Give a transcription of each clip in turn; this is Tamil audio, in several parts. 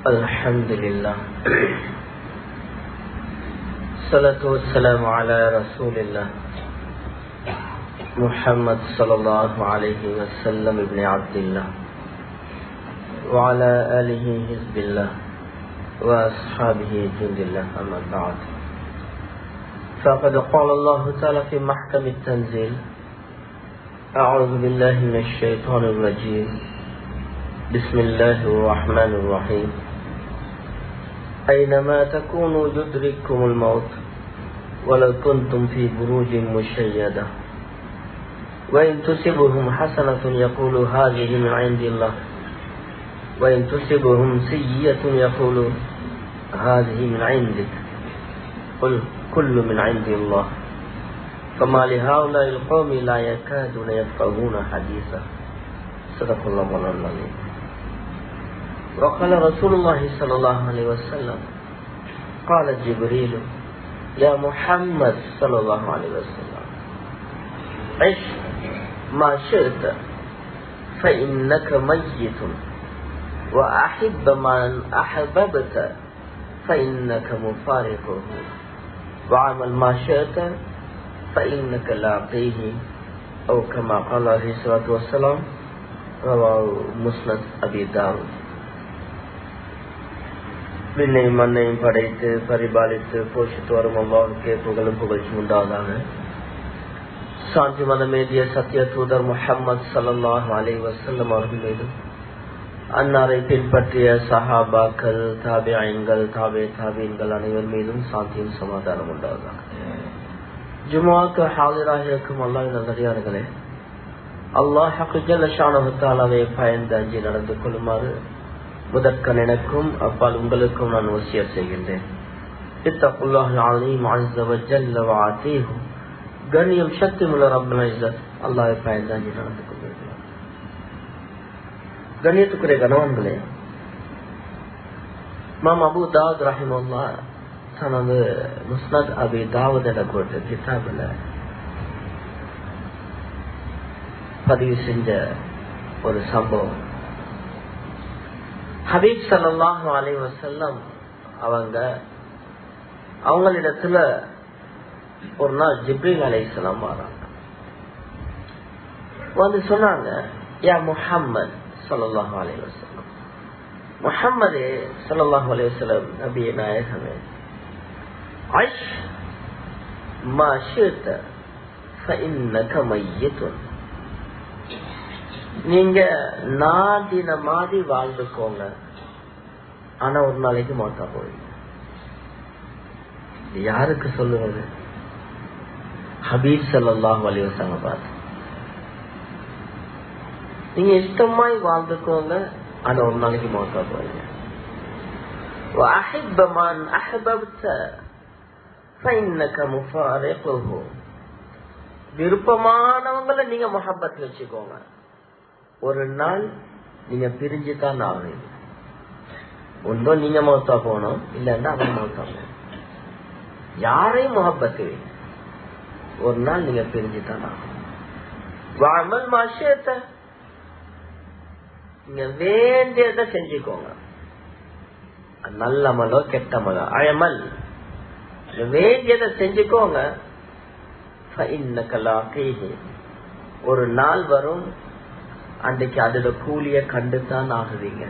الحمد لله الصلاة والسلام على رسول الله محمد صلى الله عليه وسلم ابن عبد الله وعلى آله حزب الله وأصحابه جند الله أما بعد فقد قال الله تعالى في محكم التنزيل أعوذ بالله من الشيطان الرجيم بسم الله الرحمن الرحيم أينما تكونوا يدرككم الموت ولو كنتم في بروج مشيدة وإن تصبهم حسنة يقولوا هذه من عند الله وإن تصبهم سيئة يقولوا هذه من عندك قل كل من عند الله فما لهؤلاء القوم لا يكادون يفقهون حديثا صدق الله مولانا العظيم. وقال رسول الله صلى الله عليه وسلم قال جبريل يا محمد صلى الله عليه وسلم عش ما شئت فإنك ميت وأحب من أحببت فإنك مفارقه وعمل ما شئت فإنك لاقيه أو كما قال عليه الصلاة والسلام رواه مسند أبي داود. விண்ணையும் மண்ணையும் படைத்து பரிபாலித்து போஷித்து வரும் அல்லாஹ்வுக்கே புகழும் புகழ்ச்சி உண்டாவதாக. சாந்தி மதமேதிய சத்திய தூதர் முஹம்மது ஸல்லல்லாஹு அலைஹி வஸல்லம் அவர்கள் மீதும் அன்னாரை பின்பற்றிய சஹாபாக்கள் தாபிஈன்கள் தாபீன்கள் அனைவர் மீதும் சாந்தியும் சமாதானம் உண்டாவதாக. ஜும்ஆக்கு ஹாலிராக இருக்கும் அல்லாஹ்வின் நல்லடியார்களே, அல்லாஹ் ஜல்ல ஷானஹு தஆலாவை பயந்து அஞ்சி நடந்து கொள்ளுமாறு முதற்கண் எனக்கும் அப்பால் உங்களுக்கும் நான் வசியத் செய்கின்றேன். இத்தகுல்லாஹல் அலீம் அஸ்ஸ வ ஜல்ல வ ஆதீஹு. கண்ணியம் சக்தி உள்ள ரப்பல் இஸ்ஸத் அல்லாஹ்வை பயந்து அஞ்சி நடந்து கொள்ளுங்கள். கண்ணியத்துக்குரிய கணவன்களே, இமாம் அபூ தாவூத் ரஹிமஹுல்லாஹ் தனது முஸ்னத் அபி தாவூத் என்ற கிதாபில் பதிவு செஞ்ச ஒரு சம்பவம். ஹபீப் ஸல்லல்லாஹு அலைஹி வஸல்லம் அவங்களிடத்துல ஒரு நாள் ஜிப்ரீல் அலைஹிஸ்ஸலாம் வராங்க. வந்து சொன்னாங்க, யா முஹம்மது ஸல்லல்லாஹு அலைஹி வஸல்லம், முஹம்மதே ஸல்லல்லாஹு அலைஹி வஸல்லம் நபியே நாயகமே, ஐஷ் மா ஷி'த ஃபஇன்னக மய்யித்துன். நீங்க நாடின மாதிரி வாழ்ந்துக்கோங்க, ஆனா ஒரு நாளைக்கு மௌத்தா போவீங்க. யாருக்கு சொல்லுவது? ஹபீப் ஸல்லல்லாஹு அலைஹி வஸல்லம் பார்த்து, நீங்க இஷ்டமாய் வாழ்ந்துக்கோங்க, ஆனா ஒரு நாளைக்கு மௌத்தா போவீங்க. وَأَحِبَّ مَنْ أَحْبَبْتَ فَإِنَّكَ مُفَارِقُهُ. விருப்பமானவங்களை நீங்க முஹப்பத் வச்சுக்கோங்க, ஒரு நாள் நீங்க பிரிஞ்சுதான் ஆகுறீங்க. ஒன்றோ நீங்க மௌத்தா போனோம், இல்லன்னா அவன் மௌத்தா போனோம். யாரையும் முஹப்பத் வைங்க, ஒரு நாள் நீங்க பிரிஞ்சுதான் ஆகும். வஅமல் மா ஷி'த. நீங்க வேண்டியதை செஞ்சுக்கோங்க, நல்ல அமலோ கெட்ட அமலோ. அமல் வேண்டியதை செஞ்சுக்கோங்க. ஃபஇன்னக லாகீஹி. ஒரு நாள் வரும், அன்றைக்கு அதோட கூலிய கண்டுதான் ஆகுவீங்க.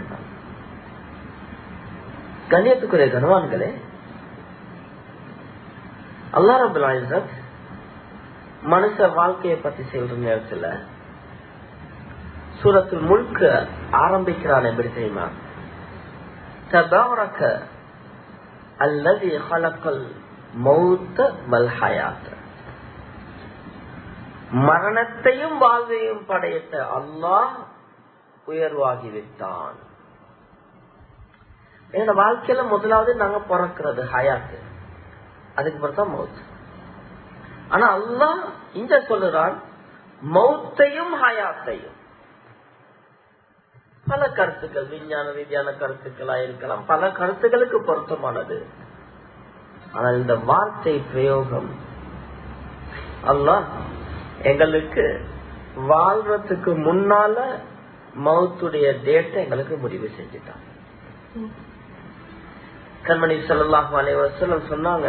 கண்ணியத்துக்குரிய கணவான்களே, அல்லாஹ் ரப்பல் இஸ்ஸத் மனுஷ வாழ்க்கையை பத்தி சொல்ற நேரத்துல சூரத்துல் முல்க் ஆரம்பிக்கிறான். எப்படி தெரியுமா? தபாரக அல்லதி ஹலகல் மௌத வல் ஹயாத். மரணத்தையும் வாழ்வையும் படைத்த அல்லாஹ் உயர்வாகிவிட்டான். எங்க வாழ்க்கையில முதலாவது நாங்க பிறக்கிறது ஹயாத்து, அதுக்கு பிறகு மௌத். ஆனா அல்லாஹ் இங்க சொல்லுறான் மௌத்தையும் ஹயாத்தையும். பல கருத்துக்கள், விஞ்ஞான ரீதியான கருத்துக்களா இருக்கலாம், பல கருத்துக்களுக்கு பொருத்தமானது. ஆனால் இந்த வார்த்தை பிரயோகம் அல்லாஹ் எங்களுக்கு வாழ்றதுக்கு முன்னால மௌத்துடைய டேட்டை எங்களுக்கு முடிவு செஞ்சுட்டான். கண்மணி ஸல்லல்லாஹு அலைஹி வஸல்லம் சொன்னாங்க,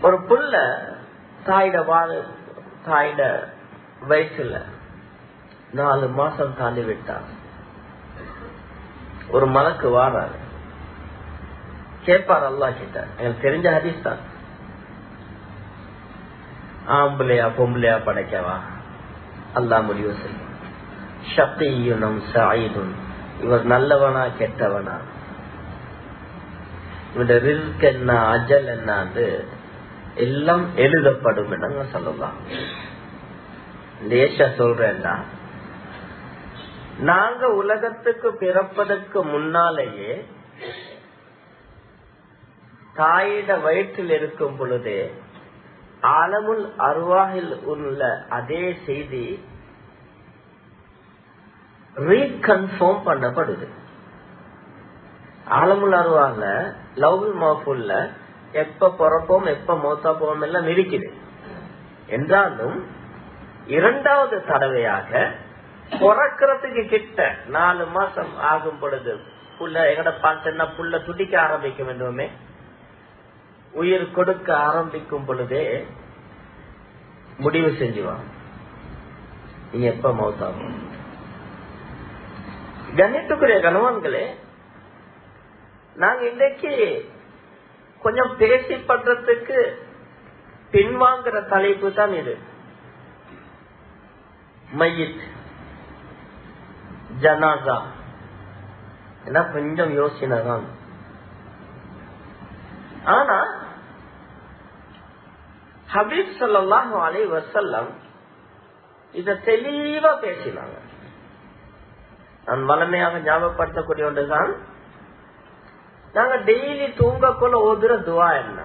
ஒரு புள்ள தாயிட வயசுல 4 மாசம் தாண்டி விட்டார். ஒரு மலக்கு வாராரு, கேட்பார் அல்லாஹ் கிட்ட. எனக்கு தெரிஞ்ச ஹதீஸ் தான். ஆம்பளையா பொம்பளையா படைக்கவா? அல்லாஹ் முடிவு செய்யும். ஷக்தியுன் சயீதுன், இவர் நல்லவனா கெட்டவனா, இவருடைய ரிஸ்க் என்ன அஜல் என்ன எல்லாம் எழுதப்படும் என்று சொல்லலாம். லேசா சொல்றேன்னா, நாங்க உலகத்துக்கு பிறப்பதற்கு முன்னாலேயே தாயிட வயிற்றில் இருக்கும் பொழுதே ஆலமுல் அர்வாஹில் உள்ள அதே செய்தி ரீகன்ஃபார்ம் பண்ணப்படுது. ஆலமுல் அர்வாஹ்ல லவ்ஹுல் மஹ்ஃபூல்ல எப்ப பிறப்போம் எப்ப மௌத்தா போவோம் எல்லாம் இருக்குது. என்றாலும் 2வது தடவையாக பிறக்கிறதுக்கு கிட்ட 4 மாசம் ஆகும் பொழுது புள்ள எங்கட பார்த்தா புள்ள துடிக்க ஆரம்பிக்கும் என்றுமே, உயிர் கொடுக்க ஆரம்பிக்கும் பொழுதே முடிவு செஞ்சுவான், நீங்க எப்ப மௌத்தாகும். கண்ணியத்துக்குரிய கணவான்களே, நாங்க இன்றைக்கு கொஞ்சம் பேசி பண்றதுக்கு பின்வாங்குற தலைப்பு தான் இது. மையித், ஜனாசா என்ன கொஞ்சம் யோசனைதான். ஆனா ஹபீப் ஸல்லல்லாஹு அலைஹி வஸல்லம் இத தெளிவா பேசினாங்க. நான் வளமையாக ஞாபகப்படுத்தக்கூடிய ஒன்றுதான், நாங்க டெய்லி தூங்கக்குள்ள ஓதுற துவா என்ன?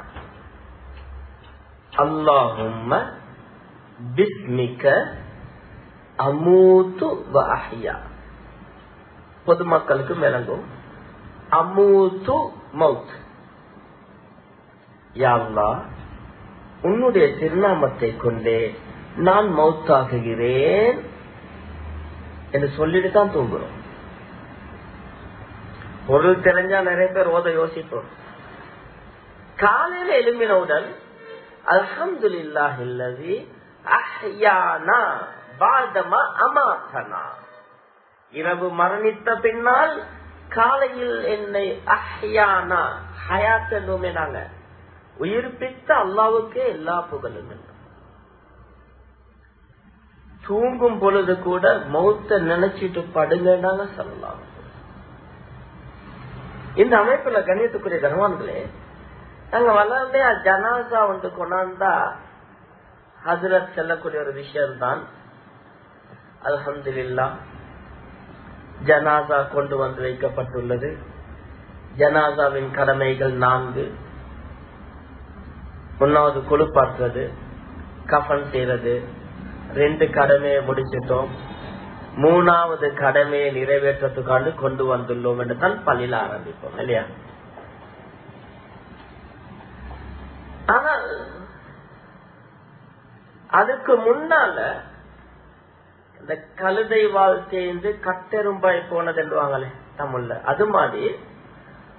அல்லாஹும்ம பிஸ்மிக அமூது வ அஹ்யா. பொதுமக்களுக்கு விளங்கும் அமூது மௌத். யா அல்லாஹ், உன்னுடைய திருநாமத்தை கொண்டே நான் மௌத்தாகுகிறேன் என்று சொல்லிட்டு தான் தூங்குறோம். பொருள் தெரிஞ்சா நிறைய பேர் ஓத யோசிப்போம். காலையில எழும்பினவுடன் அல்ஹம்துலில்லாஹில்லஸீ அஹ்யானா பஅதமா அமாதனா, இரவு மரணித்த பின்னால் காலையில் என்னை அஹ்யானா ஹயாத் என்னுமே நாங்க உயிர்ப்பித்த அல்லாவுக்கே எல்லா புகழும். தூங்கும் பொழுது கூட மௌத்த நினைச்சிட்டு படுங்கன்னு சொல்லலாம். இந்த அமைப்புல கண்ணியத்துக்குரிய கனவான்களே, நாங்க வளர்ந்தே ஜனாசா ஒன்று கொண்டாந்தா ஹஜ்ரத் செல்லக்கூடிய ஒரு விஷயம்தான். அல்ஹம்துலில்லாஹ், ஜனாசா கொண்டு வந்து வைக்கப்பட்டுள்ளது. ஜனாசாவின் கடமைகள் 4. 1வது குளிப்பாற்றுறது, கஃன் செய்யறது. 2 கடமையை முடிச்சிட்டோம். 3வது கடமையை நிறைவேற்றத்துக்காண்டு கொண்டு வந்துள்ளோம் என்று தான் பள்ளியில ஆரம்பிப்போம் இல்லையா? ஆனால் அதுக்கு முன்னால இந்த கழுதை வாழ் சேர்ந்து கட்டெரும்பாய் போனது என்றுவாங்களே தமிழ்ல, அது மாதிரி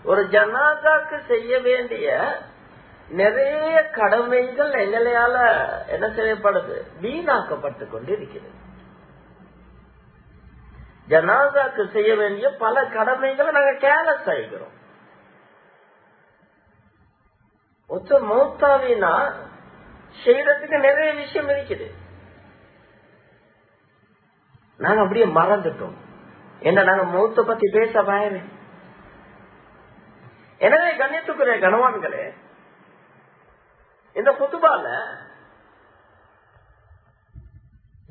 ஒரு ஜனாசாக்கு செய்ய வேண்டிய நிறைய கடமைகள் எங்களையால என்ன செய்யப்படுது, வீணாக்கப்பட்டு கொண்டு இருக்கிறது. ஜனாசாக்கு செய்ய வேண்டிய பல கடமைகளை நாங்க கேர்லெஸ் ஆகிக்கிறோம். ஒருத்தர் மௌத்தாவினா செய்யறதுக்கு நிறைய விஷயம் இருக்குது, நாங்க அப்படியே மறந்துட்டோம். என்ன நாங்க மௌத்த பத்தி பேச பயமே. எனவே கண்ணியத்துக்குரிய கனவான்களே, இந்த குதுபால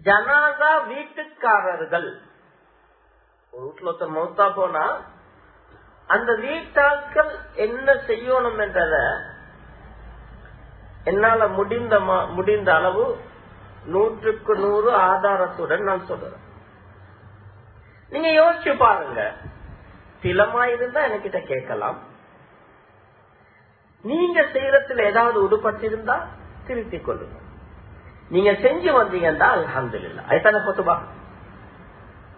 ஜனாசா வீட்டுக்காரர்கள், ஒரு வீட்டுல ஒருத்தர் மௌத்தா போனா அந்த வீட்டாட்கள் என்ன செய்யணும் என்றத என்னால முடிந்த அளவு 100க்கு 100 ஆதாரத்துடன் நான் சொல்றேன். நீங்க யோசிச்சு பாருங்க. திலமா இருந்தா என்கிட்ட கேட்கலாம். நீங்க செய்யறதுல ஏதாவது உடுபட்டிருந்தா திருத்திக் கொள்ளுங்க. நீங்க செஞ்சு வந்தீங்கன்னா அல்ஹம்துலில்லாஹ். அதுதானே பொதுவா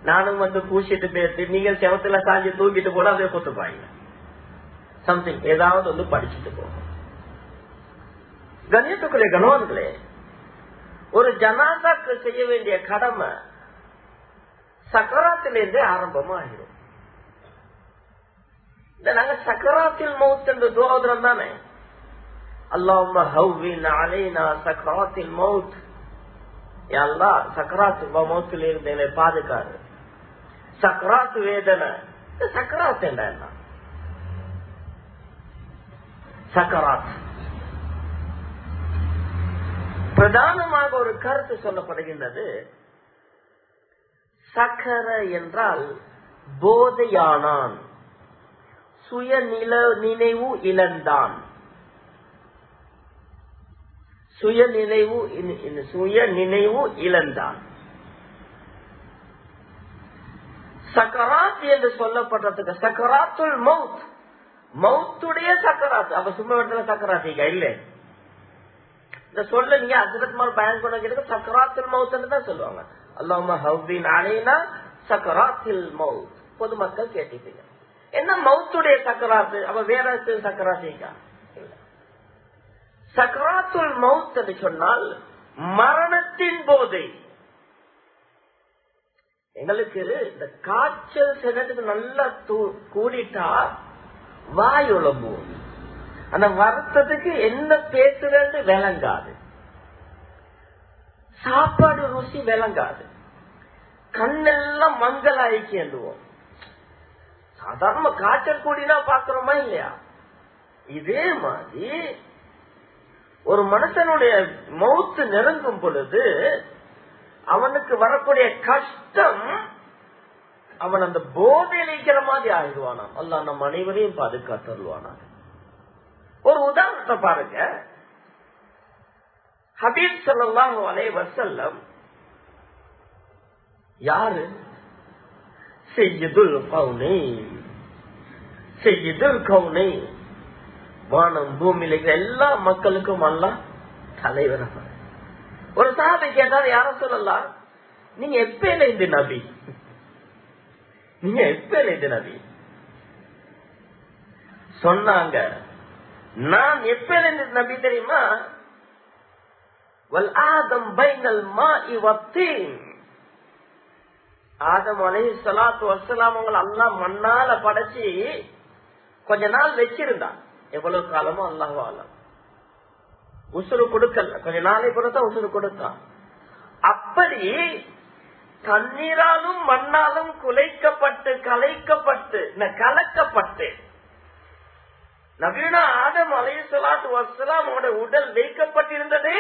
நானும் வந்து பூசிட்டு போயிட்டு நீங்க செவத்துல சாஞ்சி தூக்கிட்டு போல அதே கொத்துப்பாங்க. சம்திங் ஏதாவது வந்து படிச்சுட்டு போகும். கண்ணியத்துக்குரிய கணவன்களே, ஒரு ஜனாசாக்கு செய்ய வேண்டிய கடமை சக்கராத்திலிருந்தே ஆரம்பமாகிடும். நாங்க சக்கராத்தில் மௌத் என்று துஆதுரம் தானே, அல்லாஹும்ம ஹவ்வின் அலைனா சக்கராத்தில் மௌத், யா அல்லாஹ் சக்கராத் மௌத்தில் இருந்து என்னை பாதுகாரு. சக்கராத் வேதனை, சக்கராத் என்ன? சக்கராத் பிரதானமாக ஒரு கருத்து சொல்லப்படுகின்றது. சக்கர என்றால் போதையானான், சுய நினைவு இழந்தான். சுய நினைவு இழந்தான். சக்கராத் என்று சொல்லப்படுறதுக்கு சக்கராத்துல் மௌத், மௌத்துடைய சக்கராத். அப்ப சும்மா இடத்துல சக்கராத்திக்கா இல்லை. இந்த சொல்ல நீங்க ஹஜ்ரத் பயன் பண்ண சக்கராத்துல் மௌத் தான் சொல்லுவாங்க. அல்லாஹும்ம ஹவ்வின் அலைனா சக்கராத்தில் மௌத். பொதுமக்கள் கேட்டீங்க என்ன மௌத்துடைய சக்கராத்து, அப்ப வேற சக்கராத்திக்கா இல்ல. சக்கராத்துல் மௌத் என்று சொன்னால் மரணத்தின் போதை. எங்களுக்கு இந்த காய்ச்சல் சிலத்துக்கு நல்லா கூடிட்டா வாய் உழம்பும். அந்த வருத்தத்துக்கு என்ன பேசுறது விளங்காது, சாப்பாடு ருசி விளங்காது, கண்ணெல்லாம் மங்களாய்க்கு எழுதுவோம். சாதாரண காய்ச்சல் கூடினா பாக்குறோமா இல்லையா? இதே மாதிரி ஒரு மனுஷனுடைய மௌத்து நெருங்கும் பொழுது அவனுக்கு வரக்கூடிய கஷ்டம், அவன் அந்த போதையில் இருக்கிற மாதிரி ஆயிடுவானாம். அல்லாஹ் நம் அனைவரையும் பாதுகாத்துருவானா. ஒரு உதாரணத்தை பாருங்க. ஹபீப் ஸல்லல்லாஹு அலைஹி வஸல்லம் யாரு? சையதுல் கௌனைன். சையதுல் கௌனைன், வானம் பூமியில இருக்கிற எல்லா மக்களுக்கும் அல்லாஹ் தலைவர். ஒரு சஹாபி கேட்டார், யார சொல்லலாம், நீங்க எப்பல இந்த நபி? நீங்க எப்பல இந்த நபி? சொன்னாங்க, நான் எப்பல இந்த நபி தெரியுமா? வல் ஆதம் பைனல் மாஇ வத்தீன். ஆதம் அலைஹிஸ்ஸலாத்து வஸ்ஸலாம் அவங்களை அல்லாஹ் மண்ணால படைச்சு கொஞ்ச நாள் வச்சிருந்தான். எவ்வளவு காலமோ அல்லாஹ் ஆலம். உசுறு கொடுக்கல, கொஞ்ச நாளை பொறுத்தா உசுறு கொடுத்தான். அப்படி தண்ணீராலும் மண்ணாலும் குலைக்கப்பட்டு கலைக்கப்பட்டு கலக்கப்பட்டு நபீனா ஆதம் அலைஹிஸ்ஸலாத்து வஸ்ஸலாம் அவருடைய உடல் வைக்கப்பட்டிருந்தது.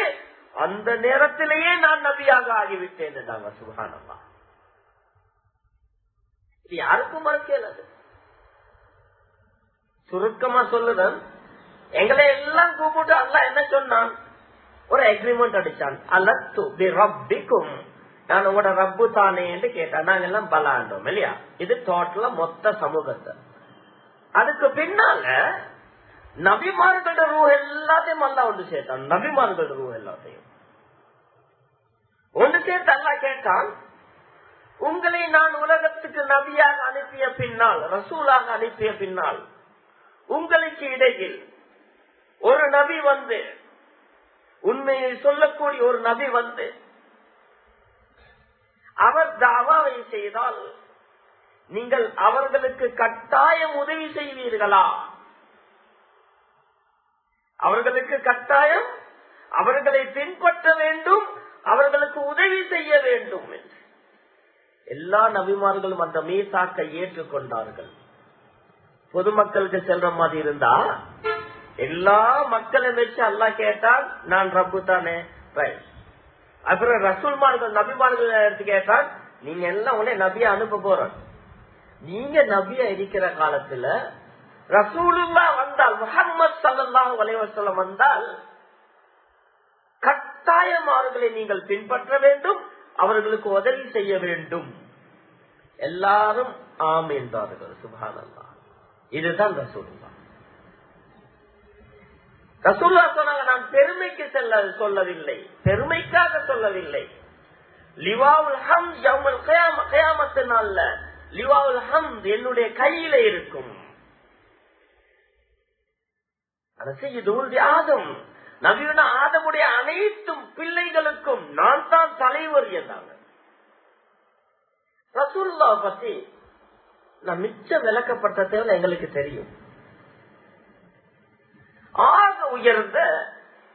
அந்த நேரத்திலேயே நான் நபியாக ஆகிவிட்டேன் என்றாங்க. சுப்ஹானல்லாஹ். இது யாருக்கும் மறக்கல. சுருக்கமா சொல்லுதன், எங்களை எல்லாம் கூப்பிட்டு அல்லாஹ் என்ன சொன்னான்? ஒரு அக்ரிமெண்ட் அடிச்சான். அலத்து பி ரப்பிக்கும், நான் உங்களோட ரப்பு தானே என்று கேட்டான். நாங்க எல்லாம் பலாண்டோம் இல்லையா? இது டோட்டலா மொத்த சமூகத்தை. அதுக்கு பின்னால நபிமார்களோட ரூ எல்லாத்தையும் அல்லாஹ் ஒன்று சேர்த்தான். நபிமார்களோட ரூ எல்லாத்தையும் ஒன்று சேர்த்து அல்லாஹ் கேட்டான், உங்களை நான் உலகத்துக்கு நபியாக அனுப்பிய பின்னால், ரசூலாக அனுப்பிய பின்னால், உங்களுக்கு இடையில் ஒரு நபி வந்து, உண்மையை சொல்லக்கூடிய ஒரு நபி வந்து அவர் தாவாவை செய்தால் நீங்கள் அவர்களுக்கு கட்டாயம் உதவி செய்வீர்களா? அவர்களுக்கு கட்டாயம் அவர்களை பின்பற்ற வேண்டும், அவர்களுக்கு உதவி செய்ய வேண்டும் என்று எல்லா நபிமார்களும் அந்த மீசாக்கை ஏற்றுக்கொண்டார்கள். பொதுமக்களுக்கு செல்ற மாதிரி இருந்தா எல்லா மக்களும் வச்சு அல்லாஹ் கேட்டால் நான் ரப்பு தானே. அப்புறம் ரசூல்மார்கள் நபிமார்கள் எடுத்து கேட்டால் நீங்க எல்லாம் உடனே நபியா அனுப்ப போற, நீங்க நபியா இருக்கிற காலத்துல ரசூலுல்லாஹ் வந்தால், முஹம்மது ஸல்லல்லாஹு அலைஹி வஸல்லம் வந்தால் கட்டாயம் அவர்களை நீங்கள் பின்பற்ற வேண்டும், அவர்களுக்கு உதவி செய்ய வேண்டும். எல்லாரும் ஆம் என்றார்கள். சுப்ஹானல்லாஹ். இதுதான் ரசூலுல்லாஹ். ரசூலுல்லாஹ் சொன்னாங்க, நான் பெருமைக்கு சொல்லவில்லை, பெருமைக்காக சொல்லவில்லை. லிவாவுல் ஹம்த் யௌமல் கியாமத்து நாள்ல லிவாவுல் ஹம்த் என்னுடைய கையில இருக்கும். ஆதம் நபியுன ஆதமுடைய அனைத்து பிள்ளைகளுக்கும் நான் தான் தலைவர் என்றாங்க. ரசூலுல்லாஹ் பத்தி நான் மிச்சம் விளக்கப்பட்ட தேவை எங்களுக்கு தெரியும். ஆக உயர்ந்த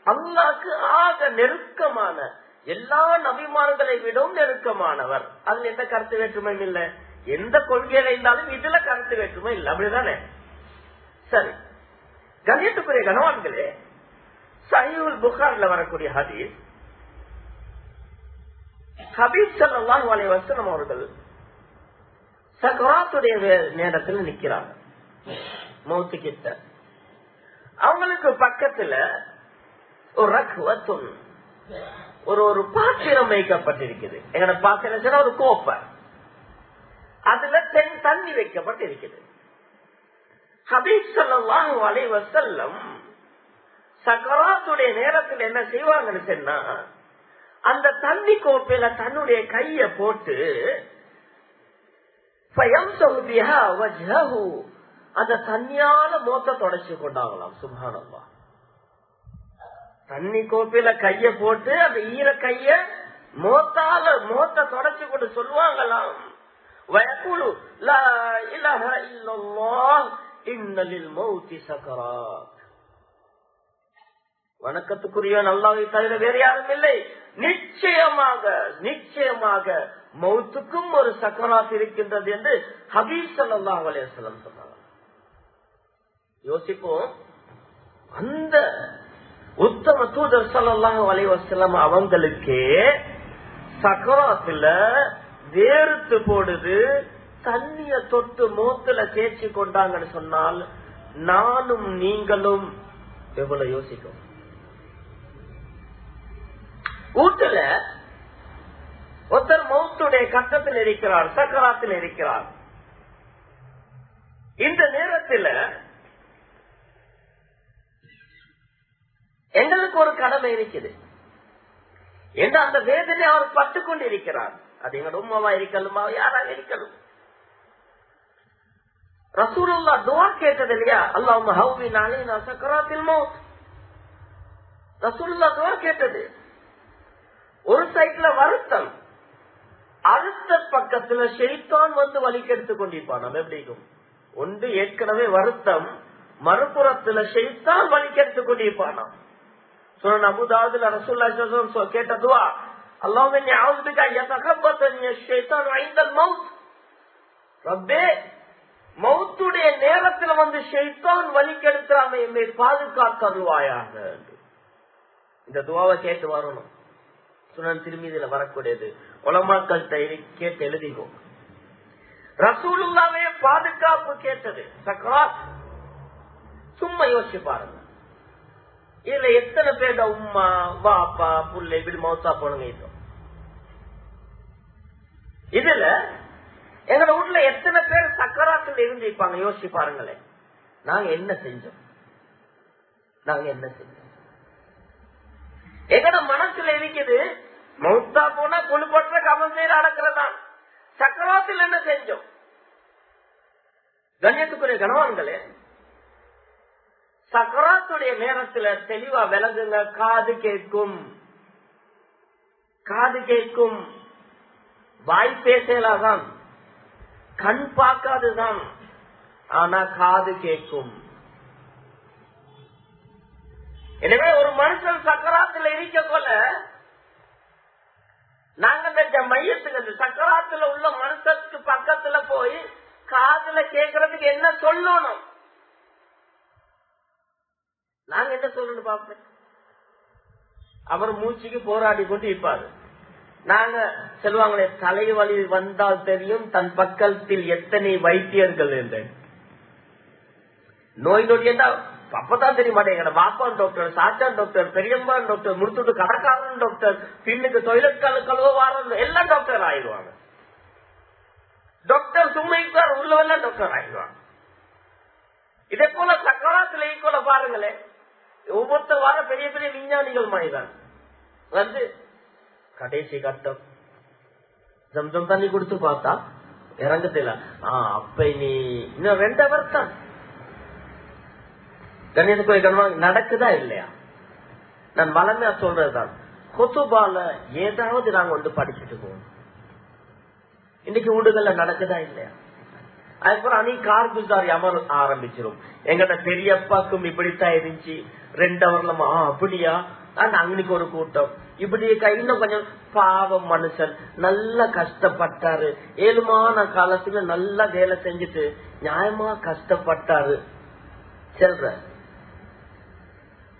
அல்லாஹ்க்கு ஆக நெருக்கமான எல்லா நபிமார்களை விடவும் நெருக்கமானவர். அதுல எந்த கருத்து வேற்றுமையும் இல்லை. எந்த கொள்கையில இருந்தாலும் இதுல கருத்து வேற்றுமை இல்லை. அப்படிதானே? சரி, கண்ணியத்துக்குரிய கனவான்களே, சஹீஹுல் புகாரில வரக்கூடிய ஹதீஸ், ஹபீப் ஸல்லல்லாஹு அலைஹி வஸல்லம் அவர்கள் சக்ராத்துடைய நேரத்தில் நிக்கிறாங்க. மௌத்து கிட்ட அவங்களுக்கு பக்கத்துல ஒரு ரக்வத்துன் ஒரு பாத்திரம் வைக்கப்பட்டிருக்குது. எங்கட பாத்திரம் ஒரு கோப்பை, அதுல தண்ணி வைக்கப்பட்டிருக்குது. ஹபீப் ஸல்லல்லாஹு அலைஹி வஸல்லம் சக்ராத்துடைய நேரத்தில் என்ன செய்வாங்கன்னு சொன்னா, அந்த தண்ணி கோப்பையில தன்னுடைய கைய போட்டு அந்த தண்ணியால மோத்த தொடச்சு கொண்டாங்களாம். சுப்ஹானல்லாஹ். தண்ணி கோப்பையில கைய போட்டு அந்த ஈர கைய மோத்த தொடச்சு கொண்டு சொல்லுவாங்களாம், வயகுலு லா இலாஹ இல்லல்லாஹ் இன்னலில் மௌத்தி சக்கராத். வணக்கத்துக்குரியவன் அல்லாஹ்வை தவிர வேறு யாரும் இல்லை. நிச்சயமாக மௌத்துக்கும் ஒரு சக்கராத் இருக்கின்றது என்று ஹபீப் ஸல்லல்லாஹு அலைஹி வஸல்லம் சொன்னாங்க. யோசிப்போம், அந்த உத்தம தூதர் ஸல்லல்லாஹு அலைஹி வஸல்லம் அவங்களுக்கே சக்கராத்துல வேறுத்து போடுது, தண்ணிய தொட்டு மோத்துல தேய்ச்சி கொண்டாங்கன்னு சொன்னால் நானும் நீங்களும் எவ்வளவு யோசிக்கும். வீட்டுல ஒருத்தர் மௌத்துடைய கட்டத்தில் இருக்கிறார், சக்கராத்தில் இருக்கிறார். இந்த நேரத்தில் எங்களுக்கு ஒரு கடமை இருக்குது என்று அந்த வேதனை அவர் பட்டுக் கொண்டு இருக்கிறார். அது எங்களோட உம்மாவா இருக்கலுமா, யாராக இருக்கலும். ரசூலுல்லாஹ் துஆ கேட்டது இல்லையா, அல்லாஹும்ம ஹவ்வின் அலைனா சக்கராத்தில் மௌத். ரசூலுல்லாஹ் துஆ கேட்டது. ஒரு சைட்ல வருத்தம், அடுத்த பக்கத்துல ஷைத்தான் வந்து வலிக்கெடுத்துக் கொண்டிருப்பான். நம்ம எப்படிக்கும் ஒன்று ஏற்கனவே வருத்தம், மறுபுறத்துல ஷைத்தான் வலிக்கெடுத்துக் கொண்டிருப்பானா. சுனன் அபூதாவுதுல ரசூலுல்லாஹி ஸல்லல்லாஹு அலைஹி வஸல்லம் கேட்ட துஆ, அல்லாஹும்ம இன்னி அஊது பிக யதகப்பதனி ஷைத்தான் இன்தல் மௌத். ரப்பே, மௌத்துடைய நேரத்துல வந்து ஷைத்தான் வலிக்கெடுத்துறாம என்னை பாதுகாத்தருள்வாயாக. இந்த துஆவை கேட்டு வரணும். சுனன் திர்மிதில வரக்கூடியது. உலமாக்கள் கேட்டு எழுதிக்கோ. ரசூலுல்லாஹ்வே பாதுகாப்பு கேட்டது சக்கராத். சும்மா யோசிச்சு பாருங்க, இதுல எத்தனை பேர் உம்மா வாப்பா புள்ளை இப்படி மௌத்தா போனுங்க. இதுல எங்க வீட்டுல எத்தனை பேர் சக்கராத்துல இருந்திருப்பாங்க யோசிச்சு பாருங்களேன். நாங்க என்ன செஞ்சோம்? எங்கட மனசுல இருக்குது மௌத்தா போனா கொழுப்பற்ற கமல் செய்ய அடக்கிறதா. சக்கராத்தில் என்ன செஞ்சோம்? கண்ணியத்துக்குரிய கணவான்களே, சக்கராத்துடைய நேரத்துல தெளிவா விளங்குங்க. காது கேட்கும், வாய் பேசலாதான், கண் பார்க்காதுதான், ஆனா காது கேட்கும். எனவே ஒரு மனுஷன் சக்கராத்துல இருக்க போல நாங்க இந்த மையத்துக்கு அந்த சக்கராத்துல உள்ள மனுஷனுக்கு பக்கத்துல போய் காதுல கேட்கறதுக்கு என்ன சொல்லணும்? நாங்க என்ன சொல்லணும் பாப்பேன். அவர் மூச்சுக்கு போராடி கொண்டு இருப்பாரு. நாங்க சொல்லுவாங்களே, தலைவலி வந்தால் தெரியும் தன் பக்கத்தில் எத்தனை வைத்தியர்கள் என்று. நோய் நொடி என்றால் அப்பதான் தெரிய மாட்டேங்க. பாப்பான் டாக்டர், சாச்சான் டாக்டர், பெரியம்பான் டாக்டர், முடிச்சுட்டு கடைக்காரன் டாக்டர், பின்னுக்கு டொய்லெட் கழுவாரன் எல்லாம் டாக்டர் ஆயிடுவாங்க. டாக்டர் சும்மைக்கார் உள்ளவெல்லாம் டாக்டர் ஆயிடுவாங்க. இதே போல சக்கராத்துல ஈக்குவல பாருங்களேன், ஒவ்வொருத்த வார பெரிய பெரிய விஞ்ஞானிகள் மாதிரிதான் வந்து கடைசி கட்டம் ஜம்சம் தண்ணி கொடுத்து பார்த்தா இறங்கத்தில. அப்ப நீ இன்னும் 2 hour தான். கண்ணியத்துக்குரிய நடக்குதா இல்லையா? நான் வளமையா சொல்றதுதான், குத்துபால ஏதாவது நாங்க வந்து படிச்சுட்டு போவோம். இன்னைக்கு வீடுகள்ல நடக்குதா இல்லையா? அதுக்கப்புறம் அன்னைக்கு கார்குசாரி அமர் ஆரம்பிச்சிரும். எங்கட பெரியப்பாக்கும் இப்படித்தான் இருந்துச்சு, 2 hourலமா அப்படியா, அன்னைக்கு ஒரு கூட்டம் இப்படி இன்னும் கொஞ்சம் பாவம் மனுஷன் நல்லா கஷ்டப்பட்டாரு, ஏழுமான காலத்துல நல்லா வேலை செஞ்சுட்டு நியாயமா கஷ்டப்பட்டாரு. செல்ற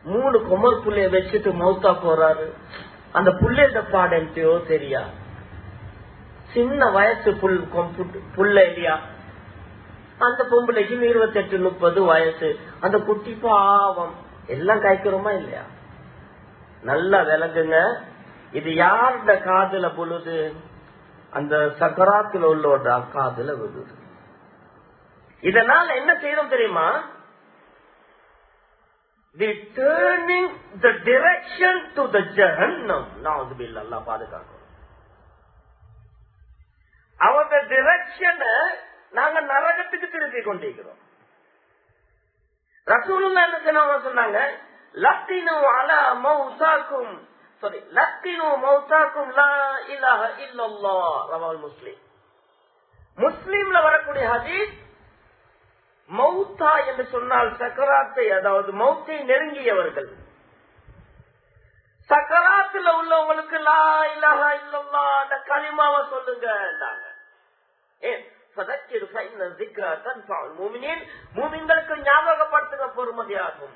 3 குமர் புள்ளைய வச்சுட்டு மௌத்தா போறாரு. அந்த புள்ளையோட பாடன்ட்டையோ தெரியா, சின்ன வயசு புள்ள இல்லையா, அந்த பொம்பளைக்கு 28-30 வயசு, அந்த குட்டி பாவம். எல்லாம் காய்க்கிறோமா இல்லையா? நல்லா விளங்குங்க, இது யாருட காதுல விழுது? அந்த சக்கராத்துல உள்ளோட காதுல விழுது. இதனால என்ன செய்யணும் தெரியுமா? We turning the direction to the Jahannam. நவுதுபில்லாஹ், அல்லாஹ் பாதுகாக்கும். அவருடைய டிரெக்ஷனை நாங்க நரகத்துக்கு திருப்பி கொண்டிருக்கிறோம். ரசூலுல்லாஹ் என்ன சொன்னாங்க? லத்தினு அலா மௌதாக்கும், சாரி, லத்தினு மௌதாக்கும் லா இலாஹ இல்லல்லாஹ். ரவாஹுல் முஸ்லிம். முஸ்லிம்ல வரக்கூடிய ஹதீஸ், மௌத்தா என்று சொன்னால் சக்கராத்தை, அதாவது மௌத்தை நெருங்கியவர்கள், சக்கராத்துல உள்ளவங்களுக்கு லா இலாஹ இல்லல்லாஹ் அந்த கலிமாவை சொல்லுங்க. மூமின்களுக்கு ஞாபகப்படுத்துங்க, பொறுமதியாகும்.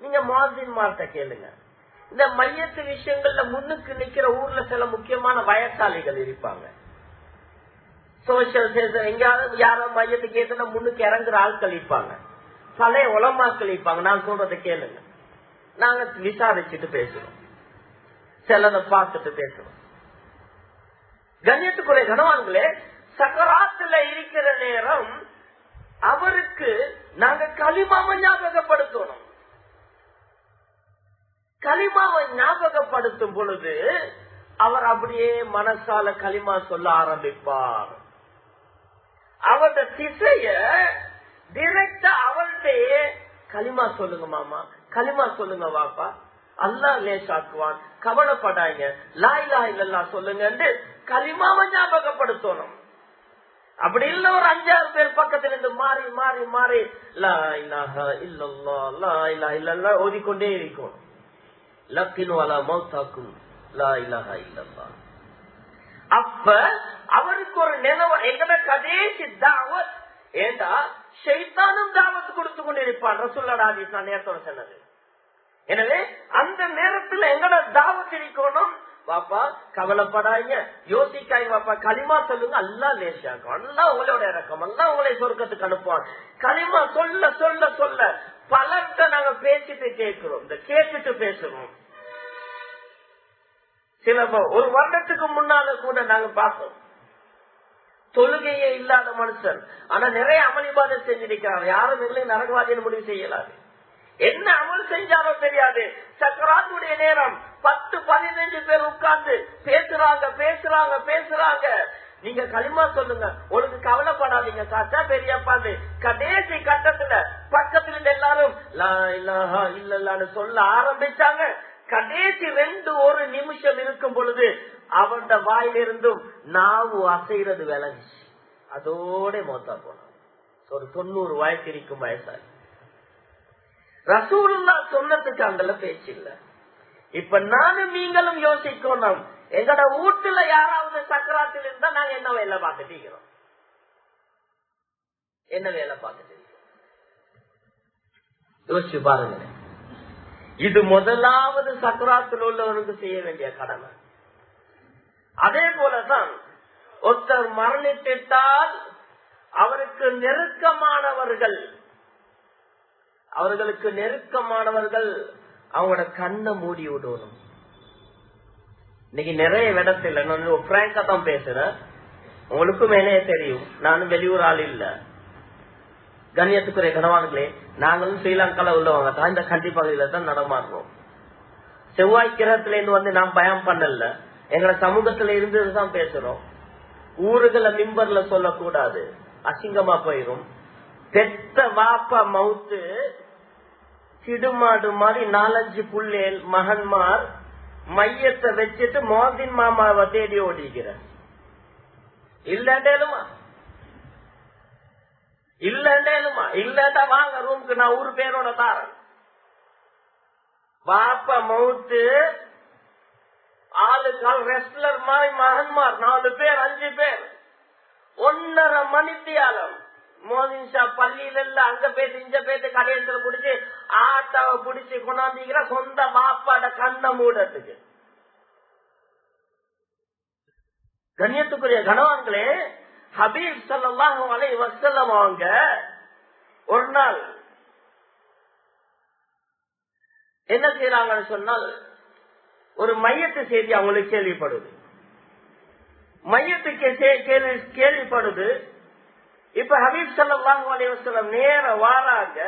நீங்க முஅஸ்ஸின் மார்ட்ட கேளுங்க. இந்த மையத்து விஷயங்கள்ல முன்னுக்கு நிக்கிற ஊர்ல சில முக்கியமான வயசாளிகள் இருப்பாங்க. சோசியல் எங்கேயாவது யாரோ மையத்தை கேட்டா முன்னுக்கு இறங்குற ஆட்கள் இருப்பாங்க, பழைய உலமாக்கள் இருப்பாங்க. நான் சொல்றதை கேளுங்க, நாங்க விசாரிச்சுட்டு பேசுறோம், சிலதை பார்த்துட்டு பேசுறோம். கண்ணியத்துக்குரிய கணவான்களே, சக்கராத்துல இருக்கிற நேரம் அவருக்கு நாங்க கலிமாவை ஞாபகப்படுத்தணும். கலிமாவை ஞாபகப்படுத்தும் பொழுது அவர் அப்படியே மனசால கலிமா சொல்ல ஆரம்பிப்பார். அவருடைய திசைய டிரெக்டா அவர்கிட்டயே கலிமா சொல்லுங்க மாமா, கலிமா சொல்லுங்க வாப்பா, அல்லாஹ் லேசாக்குவான், கவலைப்படாங்க, லா இலாஹ இல்லல்லாஹ் சொல்லுங்க கலிமாவை ஞாபகப்படுத்தணும். அப்படி இல்ல ஒரு 5-6 பேர் பக்கத்துல இருந்து மாறி மாறி மாறி லா இலாஹ இல்லல்லாஹ் லா இலாஹ இல்லல்லாஹ் ஓதிக்கொண்டே இருக்கும். லக்கினு அலா மௌதாக்கும் லா இலாஹ இல்லல்லாஹ். அப்ப அவருக்கு ஒரு நினைவு, எங்கட கடைசி தாவத். ஏண்டா ஷைத்தானும் தாவத் கொடுத்து கொண்டிருப்பான். ரசூலுல்லாஹ் ஹதீஸ் நான் நேரத்தோட சொன்னது. எனவே அந்த நேரத்துல எங்கட தாவத் இருக்கணும். பாப்பா கவலைப்படாங்க, யோசிக்காய் பாப்பா, களிமா சொல்லுங்க, அல்லாஹ் லேசாக்கும், அல்லாஹ் உங்களோட இறக்கம், அல்லாஹ் உங்களை சொர்க்கத்துக்கு அனுப்புவான். களிமா சொல்ல சொல்ல சொல்ல பலர்கிட்ட நாங்க பேசிட்டு கேட்கிறோம், இந்த கேட்டுட்டு பேசுறோம். சில 1 வருடத்துக்கு முன்னால கூட நாங்க பார்த்தோம், தொழுகையே இல்லாத மனுஷன், ஆனா நிறைய அமளிபாதை செஞ்சிருக்கிறார். யாரும் இல்லை நரகவாதின்னு முடிவு செய்யலாது. என்ன அமல் செஞ்சாரோ தெரியாது. சக்கராத்துடைய நேரம் 10-15 பேர் உட்கார்ந்து பேசுறாங்க பேசுறாங்க பேசுறாங்க. நீங்க களிமா சொல்லுங்க, உனக்கு கவலைப்படாதீங்க சாச்சா பெரியப்பாண்டு. கடைசி கட்டத்துல பக்கத்துல இருந்து எல்லாரும் லா இலாஹ இல்லல்லாஹ்னு சொல்ல ஆரம்பிச்சாங்க. கடைசி 2-1 நிமிஷம் இருக்கும் பொழுது அவனோட வாயிலிருந்தும் நாவு அசைறது விளங்குச்சு. அதோட மௌத்தா போனான். ஒரு 90 வயசு இருக்கும் வயசாகி. ரசூலுல்லாஹ் சொன்னதுக்கு அங்கல பேச்சு இல்ல. இப்ப நானும் நீங்களும் யோசிக்கணும், எங்கட வீட்டுல யாராவது சக்கராத்தில் இருந்தா நாங்க என்ன வேலை பார்த்துட்டு இருக்கிறோம்? என்ன வேலை பார்த்துட்டு இருக்கிறோம்? யோசிச்சு பாருங்க. இது முதலாவது சக்கராத்தில் உள்ளவனுக்கு செய்ய வேண்டிய கடமை. அதே போலதான் ஒருத்தர் மரணித்தால் அவருக்கு நெருக்கமானவர்கள், அவர்களுக்கு நெருக்கமானவர்கள் அவங்களோட கண்ணை மூடி விடணும். இன்னைக்கு நிறைய இடத்துல நான் பிராங்கா தான் பேசுறேன், உங்களுக்கும் என்னைய தெரியும், நானும் வெளியூர் ஆள் இல்ல. கண்ணியத்துக்குரிய கணவான்களே, நாங்களும் ஸ்ரீலங்கால உள்ளவங்க தான், இந்த கண்டி பகுதியில தான் நடமாடுறோம். செவ்வாய் கிரகத்துல இருந்து நாம் பயம் பண்ணல, எங்களை சமூகத்துல இருந்துதான் பேசுறோம். ஊருகளை மிம்பர்ல சொல்லக்கூடாது, அசிங்கமா போயிரும். பெத்த வாப்பா மவுத்து சிடுமாடு மாதிரி 4-5 புள்ளேல் மகன்மார் மையத்தை வச்சுட்டு மோதின் மாமாவை தேடி ஓடிக்கிற. இல்லண்டேலுமா இல்லண்டா வாங்க ரூமுக்கு, நான் ஊரு பேரோட தாரன். வாப்பா மவுத்து ஆளுக்கால் ரெஸ்லர் மாதிரி மகன்மார் 4 பேர் 5 பேர் 1.5 மணித்தியாலம் மோதின் ஷா பள்ளியில அங்க போயிட்டு இங்க போயிட்டு கடையத்துல குடிச்சு ஆட்டாவை பிடிச்சு கொண்டாந்திக்கிற சொந்த வாப்பாட கண்ணை மூடத்துக்கு. கண்ணியத்துக்குரிய கணவான்களே, ஹபீப் ஸல்லல்லாஹு அலைஹி வஸல்லம் அவங்க ஒரு நாள் என்ன செய்யறாங்கன்னு சொன்னால், ஒரு மையத்து செய்தி அவங்களுக்கு கேள்விப்படுது. மையத்துக்கு கேள்விப்படுது. இப்ப ஹபீப் ஸல்லல்லாஹு அலைஹி வஸல்லம் நேர வாராங்க.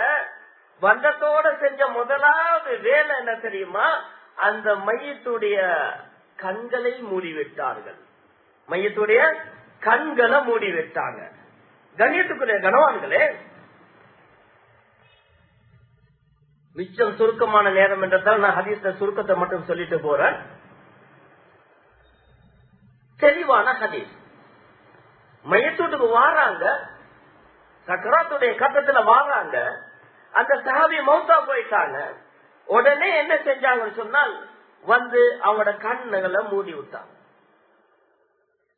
வந்தத்தோட செஞ்ச முதலாவது வேலை என்ன தெரியுமா? அந்த மையத்துடைய கண்களை மூடிவிட்டார்கள். மையத்துடைய கண்களை மூடிவிட்டாங்க. கண்ணியத்துக்குரிய கணவான்களே, மிச்சம் சுருக்கமான நேரம் என்றதால் நான் ஹதீஸ்ல சுருக்கத்தை மட்டும் சொல்லிட்டு போறேன். தெளிவான ஹதீஸ். மையத்தூட்டுக்கு வாராங்க, சக்கராத்துடைய கட்டத்துல வாராங்க. அந்த சஹாபி மௌத்தா போயிட்டாங்க. உடனே என்ன செஞ்சாங்கன்னு சொன்னால், வந்து அவங்களோட கண்ணுகளை மூடி விட்டாங்க.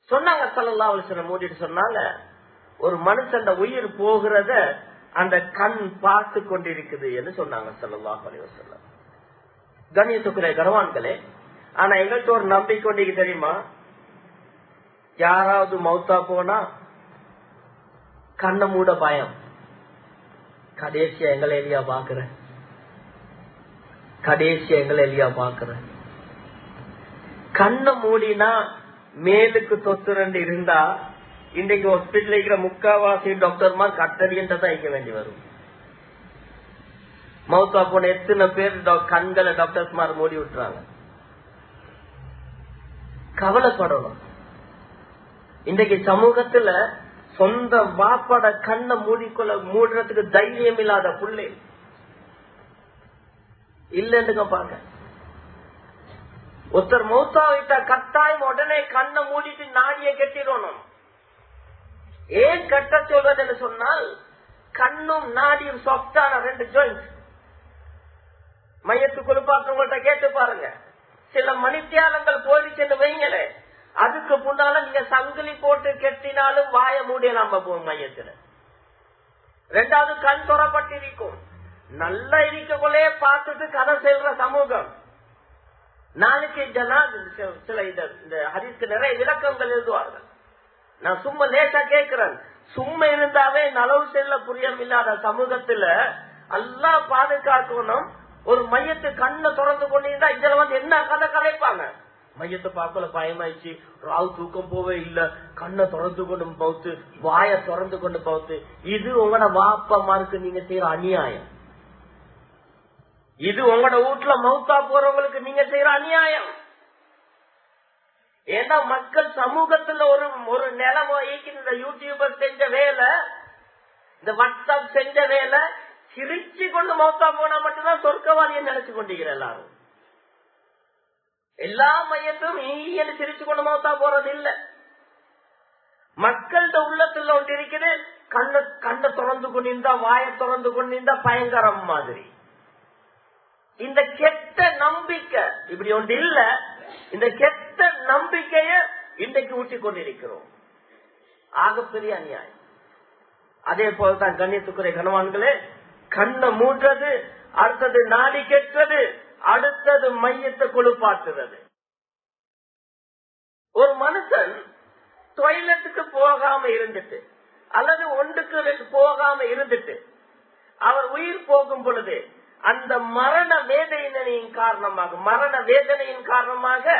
சொன்னாங்க ஸல்லல்லாஹு அலைஹி வஸல்லம் மூடிட்டு சொன்னாங்க, ஒரு மனுஷன் உயிர் போகிறத அந்த கண் பார்த்து கொண்டிருக்குது என்று சொன்னாங்க ஸல்லல்லாஹு அலைஹி வஸல்லம். கண்ணியத்துக்குரிய கணவான்களே, ஆனா எங்கள்கிட்ட ஒரு நம்பிக்கை ஒன்றைக்கு தெரியுமா? யாராவது மௌத்தா போனா கண்ணை மூட பயம். கடைசியா எங்களை எலியா பாக்குறேன், கடைசியா எங்களை எலியா பாக்குறேன். கண்ணை மூடினா மேலுக்கு தொத்துரண்டு இருந்தா இன்றைக்கு ஹாஸ்பிட்டல் இருக்கிற முக்காவாசி டாக்டர்மார் கட்டடின்றதான் வைக்க வேண்டி வரும். மௌத்தா போன எத்தனை பேர் கண்களை டாக்டர்ஸ்மார் மூடி விட்டுறாங்க. கவலைப்படணும். இன்றைக்கு சமூகத்துல சொந்த வாப்பட கண்ணை மூடுறதுக்கு தைரியம் இல்லாத புள்ளை இல்லைன்னு பாருங்க. ஒருத்தர் மௌத்தா விட்டா கட்டாயம் உடனே கண்ணை மூடிட்டு நாடியை கட்டிடணும். ஏன் கட்ட சொல்றதுன்னு சொன்னால், கண்ணும் நாடியும் சாஃப்டான 2 ஜாயிண்ட். மையத்து குளிப்பாற்றவங்கள்ட்ட கேட்டு பாருங்க. சில மணித்தியாலங்கள் போயிடுச்சுன்னு வைங்களே, அதுக்கு முன்னால நீங்க சங்கிலி போட்டு கெட்டினாலும் வாய மூடிய நாம போவோம் மையத்துல. 2வது கண் துறப்பட்டிருக்கும். நல்லா இருக்கக்குள்ளே பார்த்துட்டு கதை செல்ற சமூகம். நாளைக்கு சில இந்த ஹதீஸ்க்கு நிறைய விளக்கங்கள் எழுதுவார்கள். நான் சும்மா லேசா கேட்கிறேன். சும்மா இருந்தாவே நலவு செல்ல புரியம் இல்லாத சமூகத்துல அல்லாஹ் பாதுகாக்கணும். ஒரு மையத்து கண்ணை திறந்து கொண்டிருந்தா இதுல வந்து என்ன கதை கலைப்பாங்க. மையத்தை பார்க்கல பயமாயிடுச்சு, ராவு தூக்கம் போவே இல்ல, கண்ணை திறந்து கொண்டு பவுத்து, வாய திறந்து கொண்டு பவுத்து. இது உங்களோட வாப்பமாருக்கு நீங்க செய்யற அநியாயம். இது உங்களோட வீட்டுல மௌத்தா போறவங்களுக்கு நீங்க செய்யற அநியாயம். ஏன்னா மக்கள் சமூகத்துல ஒரு நிலைமை இந்த யூடியூபர் செஞ்ச வேலை, இந்த வாட்ஸ்அப் செஞ்ச வேலை, சிரிச்சு கொண்டு மௌத்தா போனா மட்டும்தான் சொர்க்கவாதியை நினைச்சு கொண்டிருக்கிற எல்லாரும். எல்லா மையத்தும் ஈன்னு சிரிச்சு கொண்டு மௌத்தா போறது இல்ல. மக்கள்கிட்ட உள்ளத்துல ஒன்று இருக்குது, கண்ணை திறந்து கொண்டிருந்தா வாய திறந்து கொண்டிருந்தா பயங்கரம் மாதிரி. இந்த கெட்ட நம்பிக்கை இப்படி ஒன்று இல்ல. இந்த கெட்ட நம்பிக்கைய இன்றைக்கு ஊட்டி கொண்டிருக்கிறோம். ஆகப்பெரிய அநியாயம். அதே போலதான் கண்ணியத்துக்குரிய கணவான்களே, கண்ணை மூடுறது, அடுத்தது நாடி கெட்டது, அடுத்தது மையத்தை குளிப்பாட்டுறது. ஒரு மனுஷன் டாய்லெட்டுக்கு போகாம இருந்துட்டு அல்லது ஒன்றுக்கு போகாம இருந்துட்டு அவர் உயிர் போகும் பொழுது அந்த மரண வேதனையின் காரணமாக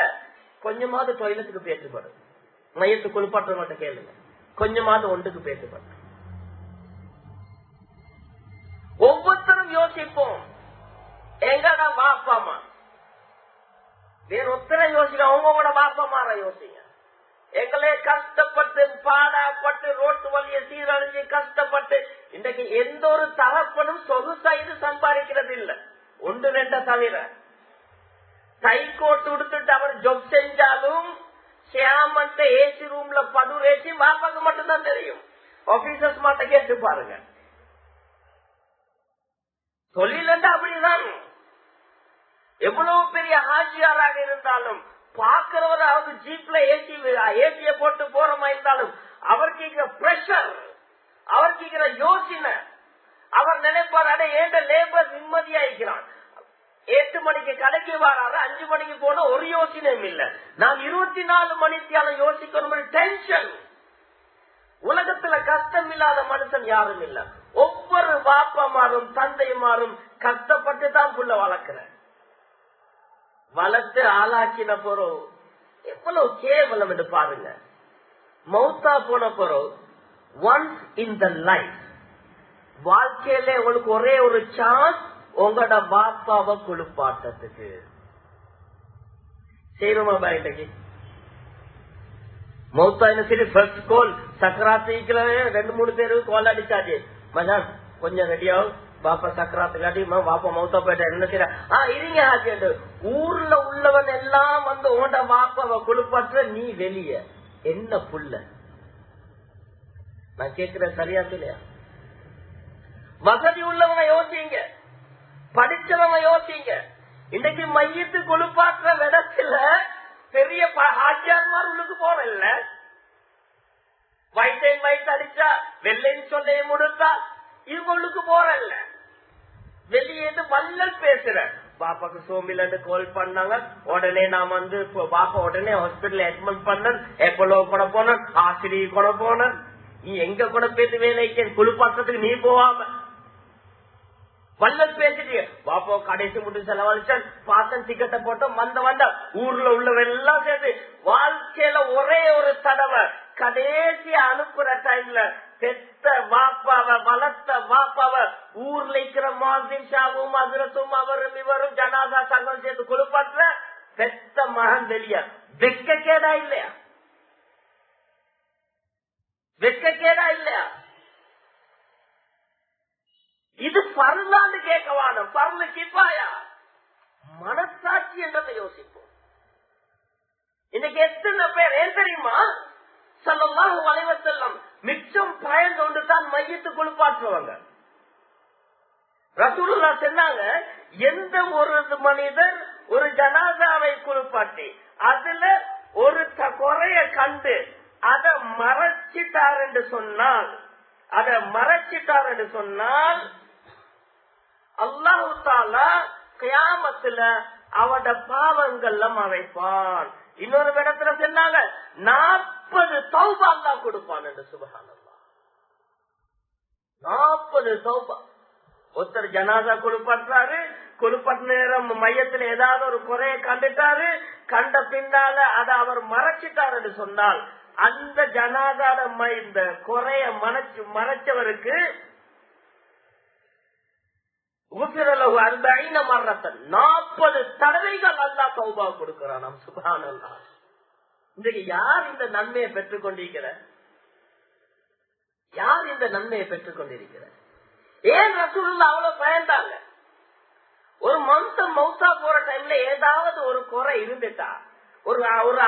கொஞ்சமாவது டாய்லெட்டுக்கு பேசப்படும். மையத்து குளிப்பாட்ட கேளுங்க, கொஞ்சமாவது ஒன்றுக்கு பேசப்படும். ஒவ்வொருத்தரும் யோசிப்போம், எங்கடா வாப்பாமா, வேற ஒத்தனை யோசிக்க, அவங்களோட வாப்பமார யோசிங்க. எங்களே கஷ்டப்பட்டு பாடாப்பட்டு ரோட்டு வழியை சீரழிஞ்சு கஷ்டப்பட்டு இன்றைக்கு எந்த ஒரு தரப்பனும் சொகுசா இது சம்பாதிக்கிறது இல்ல. ஒன்று ரெண்ட தவிர டை கோட் உடுத்துட்டு அவர் ஜொப் செஞ்சாலும் ஷியாமன்ட்ட ஏசி ரூம்ல படுரேசி வாப்பாக்கு மட்டும்தான் தெரியும். ஆபீசர்ஸ் மாட்ட கேட்டு பாருங்க. தொழில் அப்படிதான். எவ்வளவு பெரிய ஆட்சியாராக இருந்தாலும் பாக்குறவர் அவங்க ஜீப்ல ஏசிய போட்டு போறமா இருந்தாலும் அவர் கேட்கிற பிரஷர், அவர் கேட்கிற யோசனை, அவர் நினைப்பார் அட ஏண்ட லேபர் நிம்மதியா இருக்கிறான். 8 மணிக்கு கடைக்கு வராரு, 5 மணிக்கு போன ஒரு யோசனையும் இல்ல. நான் 24 மணித்தியால யோசிக்கணும் டென்ஷன். உலகத்துல கஷ்டம் இல்லாத மனுஷன் யாரும் இல்ல. ஒவ்வொரு பாப்பமாரும் தந்தைமாரும் கஷ்டப்பட்டு தான் புள்ள வளர்க்கிற. வளர்த்து ஆளாக்கின போறோம் எவ்வளவு கேவலம் என்று பாருங்க. மௌத்தா போன போறோம் ஒன்ஸ் இன் த லைஃப், வாழ்க்கையில உங்களுக்கு ஒரே ஒரு சான்ஸ் உங்களோட பாப்பாவை குளிப்பாட்டத்துக்கு செய்யணுமா பாயிண்டைக்கு மௌத்தா என்ன சரி ஃபர்ஸ்ட் கோல் சக்கராத்தில 2-3 பேருக்கு கோல் அடிச்சாச்சு. மச்சான் கொஞ்சம் ரெடியாவும் பாப்பா சக்கராத்து காட்டி பாப்பா மௌத்தா போயிட்டா என்ன செய்ய இருங்க ஆச்சு. ஊர்ல உள்ளவன் எல்லாம் வந்து உன்ட பாப்பாவை குளிப்பாற்ற நீ வெளிய என்ன புள்ள? நான் கேட்கிறேன் சரியா இல்லையா? வசதி உள்ளவங்க யோசிங்க, படிச்சவங்க யோசிங்க. இன்னைக்கு மையத்து குளிப்பாற்ற விடத்துல பெரிய ஆட்சியார்மார் உள்ளுக்கு போறல்ல. வயிற்றையும் வயிற்று அடிச்சா வெள்ளைன்னு சொல்ல முடுத்தா இவங்களுக்கு போறல்ல. வெளியேந்து வல்லல் பேசுற பாப்பாக்கு சோமிலன்னு கால் பண்ணாங்க. உடனே நான் வந்து பாப்பா உடனே ஹாஸ்பிட்டல் அட்மிட் பண்ண, எப்போ கூட போன ஆசிரியர் கூட போன. நீ எங்க கூட பேசி வேலைக்கு குளிப்பாட்டத்துக்கு நீ போவாம வல்லல் பேசிட்டு பாப்பா கடைசி முடிச்சு செலவழிச்சான் பாசன் டிக்கெட்டை போட்டோம் வந்த ஊர்ல உள்ளவெல்லாம் சேர்த்து வாழ்க்கையில ஒரே ஒரு தடவை கடைசியா அனுப்புற டைம்ல பெத்த வாப்பாவ வளர்த்த வாப்பாவ ஊர்ல இருக்கிற மாதின் ஷாவும் அதிரத்தும் அவரும் இவரும் ஜனாதா சங்கம் சேர்த்து குளிப்பாட்டுற பெத்த மகன் வெளியா வெக்க கேடா இல்லையா? வெக்க கேடா இல்லையா? இது பருளான்னு கேட்கவான பருளு கிப்பாயா மனசாட்சி என்றதை யோசிப்போம். இன்னைக்கு எத்தனை பேர் ஏன் தெரியுமா? ஸல்லல்லாஹு அலைஹி வஸல்லம் மிச்சம் பயந்து தான் மையத்து குளிப்பாற்றுவாங்க. ரசூலுல்லாஹ் சொன்னாங்க, எந்த ஒரு மனிதர் ஒரு ஜனாசாவை குளிப்பாட்டி அதுல ஒரு குறைய கண்டு அதை மறைச்சிட்டார் என்று சொன்னால் அல்லாஹு தஆலா கியாமத்துல அவட பாவங்கள்ல மறைப்பான். இன்னொரு இடத்துல சொன்னாங்க 40 தௌபா அல்லாஹ் கொடுப்பான் என்று. சுப்ஹானல்லாஹ், 40 தௌபா. ஒருத்தர் ஜனாசா குளிப்பாட்டுறாரு, குளிப்பாட்டு நேரம் மையத்துல ஏதாவது ஒரு குறைய கண்டுட்டாரு, கண்ட பின்னால அதை அவர் மறைச்சிட்டார் என்று சொன்னால் அந்த ஜனாதார இந்த குறைய மறைச்சவருக்கு 40 தடவைகள் அல்லாஹ் தௌபா கொடுக்கிறான். சுப்ஹானல்லாஹ். இன்றைக்கு யார் இந்த நன்மையை பெற்றுக் கொண்டிருக்கிற? யார் இந்த நன்மையை பெற்றுக் கொண்டிருக்கிற? ஏன் ரசூலுல்லாஹ் அவ்வளவு பயந்தாங்க? ஒரு மனுஷன் மௌத்தா போற டைம்ல ஏதாவது ஒரு குறை இருந்துட்டா, ஒரு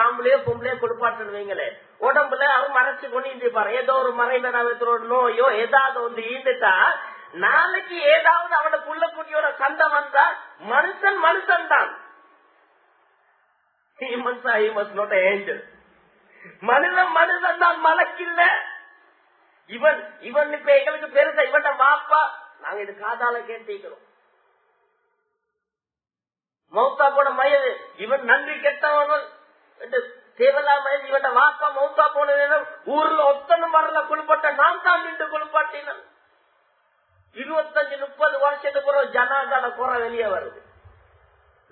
ஆம்பளையோ பொம்பளையோ கொடுப்பாட்டு வைங்களே, உடம்புல அவர் மறைச்சு கொண்டு இருப்பாரு. ஏதோ ஒரு மறைமேனாவத்தோட நோயோ ஏதாவது ஒன்று இருந்துட்டா, நாளைக்கு ஏதாவது அவனோட புள்ள குட்டியோட சண்டை வந்தா மனுஷன் தான். மனுஷன் தான், மலக்கில்ல. இவன் இப்ப எங்களுக்கு பெருசா இவன் வாப்பா. நாங்க இது காதால கேட்டிக்கிறோம். மௌத்தா போன மயது இவன் நன்றி கெட்டவன் தேவையில்லாம இவன் வாப்பா மௌத்தா போன நேரம் ஊர்ல ஒத்தனும் வரல குளிப்பாட்ட நான் தான் நின்று குளிப்பாட்டினேன். 25-30 வருஷத்துக்கு பிறகு ஜனாதான குறை வெளியே வருது.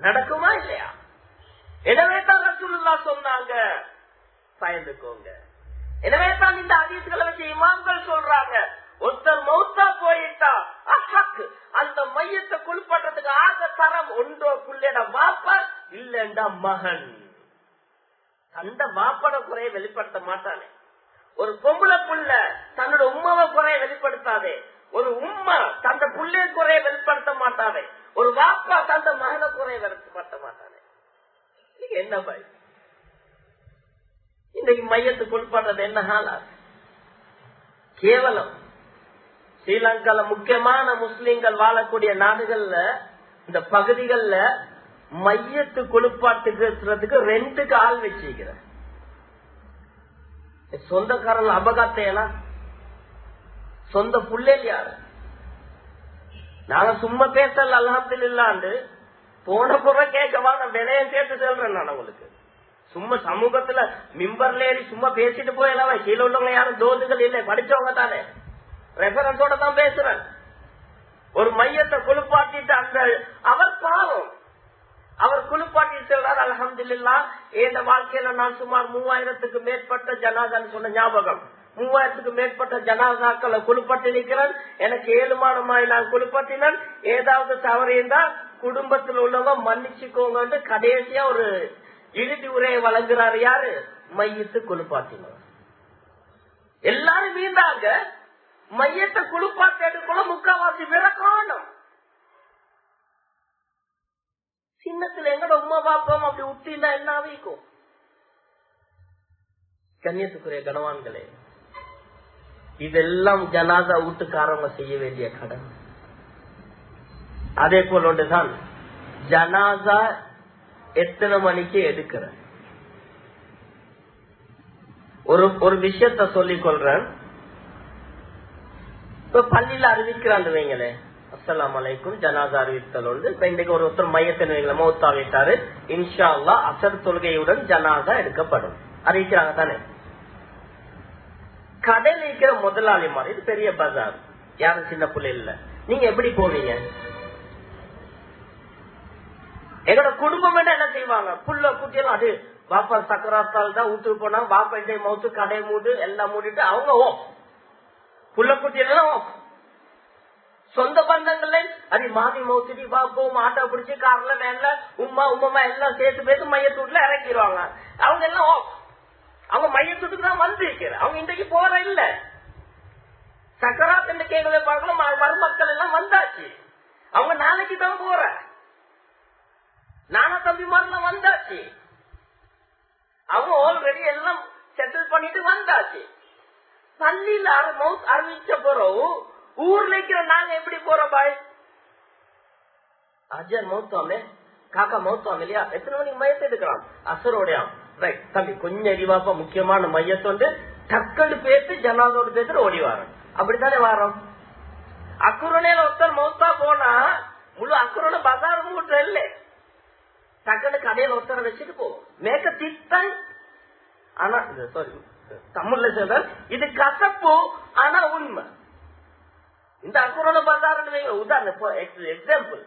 நடக்குமா இல்லையா? எனவே தான் ரசூலுல்லாஹ் சொன்னாங்க, பயந்துக்கோங்க. எனவே தான் இந்த ஹதீஸ்களை வச்சு இமாம்கள் சொல்றாங்க, ஒருத்தர் மௌத்தா போயிட்டா அந்த மையத்தை குளிப்பாட்டத்துக்கு ஆக தரம் ஒன்றோ புள்ளேட வாப்பா இல்லண்டா மகன். அந்த வாப்பட குறைய வெளிப்படுத்த மாட்டானே. ஒரு பொம்பளை புள்ள தன்னோட உம்மாவை குறைய வெளிப்படுத்தாதே. ஒரு உம்மா தந்த புள்ளைய குறைய வெளிப்படுத்த மாட்டானே. ஒரு வாப்பா தந்த மகனை குறைய வெளிப்படுத்த மாட்டானே. என்ன பாய் இன்னைக்கு மையத்து குளிப்பாடுறது என்ன ஹாலா? கேவலம். ஸ்ரீலங்கால முக்கியமான முஸ்லிம்கள் வாழக்கூடிய நாடுகள்ல இந்த பகுதிகள்ல மையத்து குளிப்பாட்டுறதுக்கு ரெண்டுக்கு ஆள் வச்சிருக்கிற சொந்தக்காரன் அபகாத்தையெல்லாம் சொந்த புள்ளேல் யாரு? நாங்க சும்மா பேசல அல்ஹம்துலில்லாஹ்னு போன புற கேட்கவா நான் விலையம் கேட்டு சொல்றேன். நான் உங்களுக்கு சும்மா சமூகத்துல மிம்பர்ல ஏறி சும்மா பேசிட்டு போயலாம். கீழே உள்ளவங்க யாரும் தோதுகள் இல்லை, படிச்சவங்க தானே, ரெஃபரன்ஸோட தான் பேசுறேன். ஒரு மையத்தை குளிப்பாட்டிட்டு அந்த அவர் பாவம் அவர் குளிப்பாட்டி சொல்றார், அல்ஹம்துலில்லாஹ் என் வாழ்க்கையில நான் சுமார் 3000க்கு மேற்பட்ட ஜனாதான்னு சொன்ன ஞாபகம். 3000க்கு மேற்பட்ட ஜனாதாக்களை குளிப்பாட்டி நிற்கிறேன். எனக்கு ஏழுமானமாய் நான் குளிப்பாட்டினேன். ஏதாவது தவறு இருந்தால் குடும்பத்தில் உள்ளவங்க மன்னிச்சுக்கோங்க. கடைசியா ஒரு இறுதி உரையை வழங்குறாரு யாரு? மையத்து குளிப்பாட்டினவர். எல்லாரும் வீண்டாங்க மையத்தை குளிப்பாட்டேடுக்குள்ள முக்காவாசி விறக்காணும். சின்னத்துல எங்கட உமா பாப்போம் அப்படி விட்டீங்கன்னா என்ன ஆவிக்கும்? கண்ணியத்துக்குரிய கணவான்களே, இதெல்லாம் ஜனாதா வீட்டுக்காரங்க செய்ய வேண்டிய கடன். அதே போல ஒன்றுதான் ஜனாதா எத்தனை மணிக்கு எடுக்கிற ஒரு விஷயத்த சொல்லிக் கொள்றேன். இப்ப பள்ளியில அறிவிக்கிறான்னு வைங்களே, அஸ்ஸலாமு அலைக்கும் ஜனாதா அறிவித்தல் உண்டு. இப்ப இன்றைக்கு ஒருத்தர் மையத்தின் வைங்கள மௌத்தாவிட்டாரு, இன்ஷா அல்லாஹ் அசர் தொழுகையுடன் ஜனாதா எடுக்கப்படும் அறிவிக்கிறாங்க தானே. கடையில் இருக்கிற முதலாளி மாதிரி, இது பெரிய பஜார், யாரும் சின்ன பிள்ளை இல்ல, நீங்க எப்படி போவீங்க? எங்களோட குடும்பம் என்ன செய்வாங்க? புள்ள குட்டியெல்லாம் அது பாப்பா சக்கராத்தால் தான் வீட்டுக்கு போனா பாப்பா இந்த மவுத்து கடை மூடு எல்லாம் மூடிட்டு அவங்க புள்ள குட்டியெல்லாம் சொந்த பந்தங்கள்ல அது மாதி மவுத்துடி பாப்போம் ஆட்டோ பிடிச்சி கார்ல வேன்ல உமா உமா எல்லாம் சேர்த்து பேசி மையத்தூட்ல இறக்கிடுவாங்க. அவங்க எல்லாம் அவங்க மையத்துக்கு தான் வந்து இருக்கிற, அவங்க இன்றைக்கு போற இல்ல. சக்கராத் கேட்கவே பார்க்கலாம், மருமக்கள் எல்லாம் வந்தாச்சு, அவங்க நாளைக்கு தான் போற. நானா தம்பி மாதிரிலாம் வந்தாச்சு, அவங்க ஆல்ரெடி எல்லாம் செட்டில் பண்ணிட்டு வந்தாச்சு. பள்ளியில அறிவிச்ச பிறகு ஊர்ல இருக்கிற நாங்க எப்படி போறோம்? பாய் அஜர் மௌத்தாமே காக்கா மௌத்தாம் இல்லையா, எத்தனை மணிக்கு மையத்தை எடுக்கலாம்? அசரோடையாம். ரைட் தம்பி கொஞ்சம் அறிவாப்பா, முக்கியமான மையத்தை வந்து டக்குன்னு பேசி ஜனாதோடு பேசுற ஓடி வாரம். அப்படித்தானே வாரம். அக்குரணையில ஒருத்தர் மௌத்தா போனா முழு அக்குரணை பசார் மூட்டை இல்லை, டக்குன்னு கடையில ஒருத்தரை வச்சுட்டு போவோம். மேக்க திட்டம். ஆனா சாரி தமிழ்ல சொல்ற இது கசப்பு, ஆனா உண்மை. இந்த அக்குரோன பசார்னு உதாரணம் எக்ஸாம்பிள்,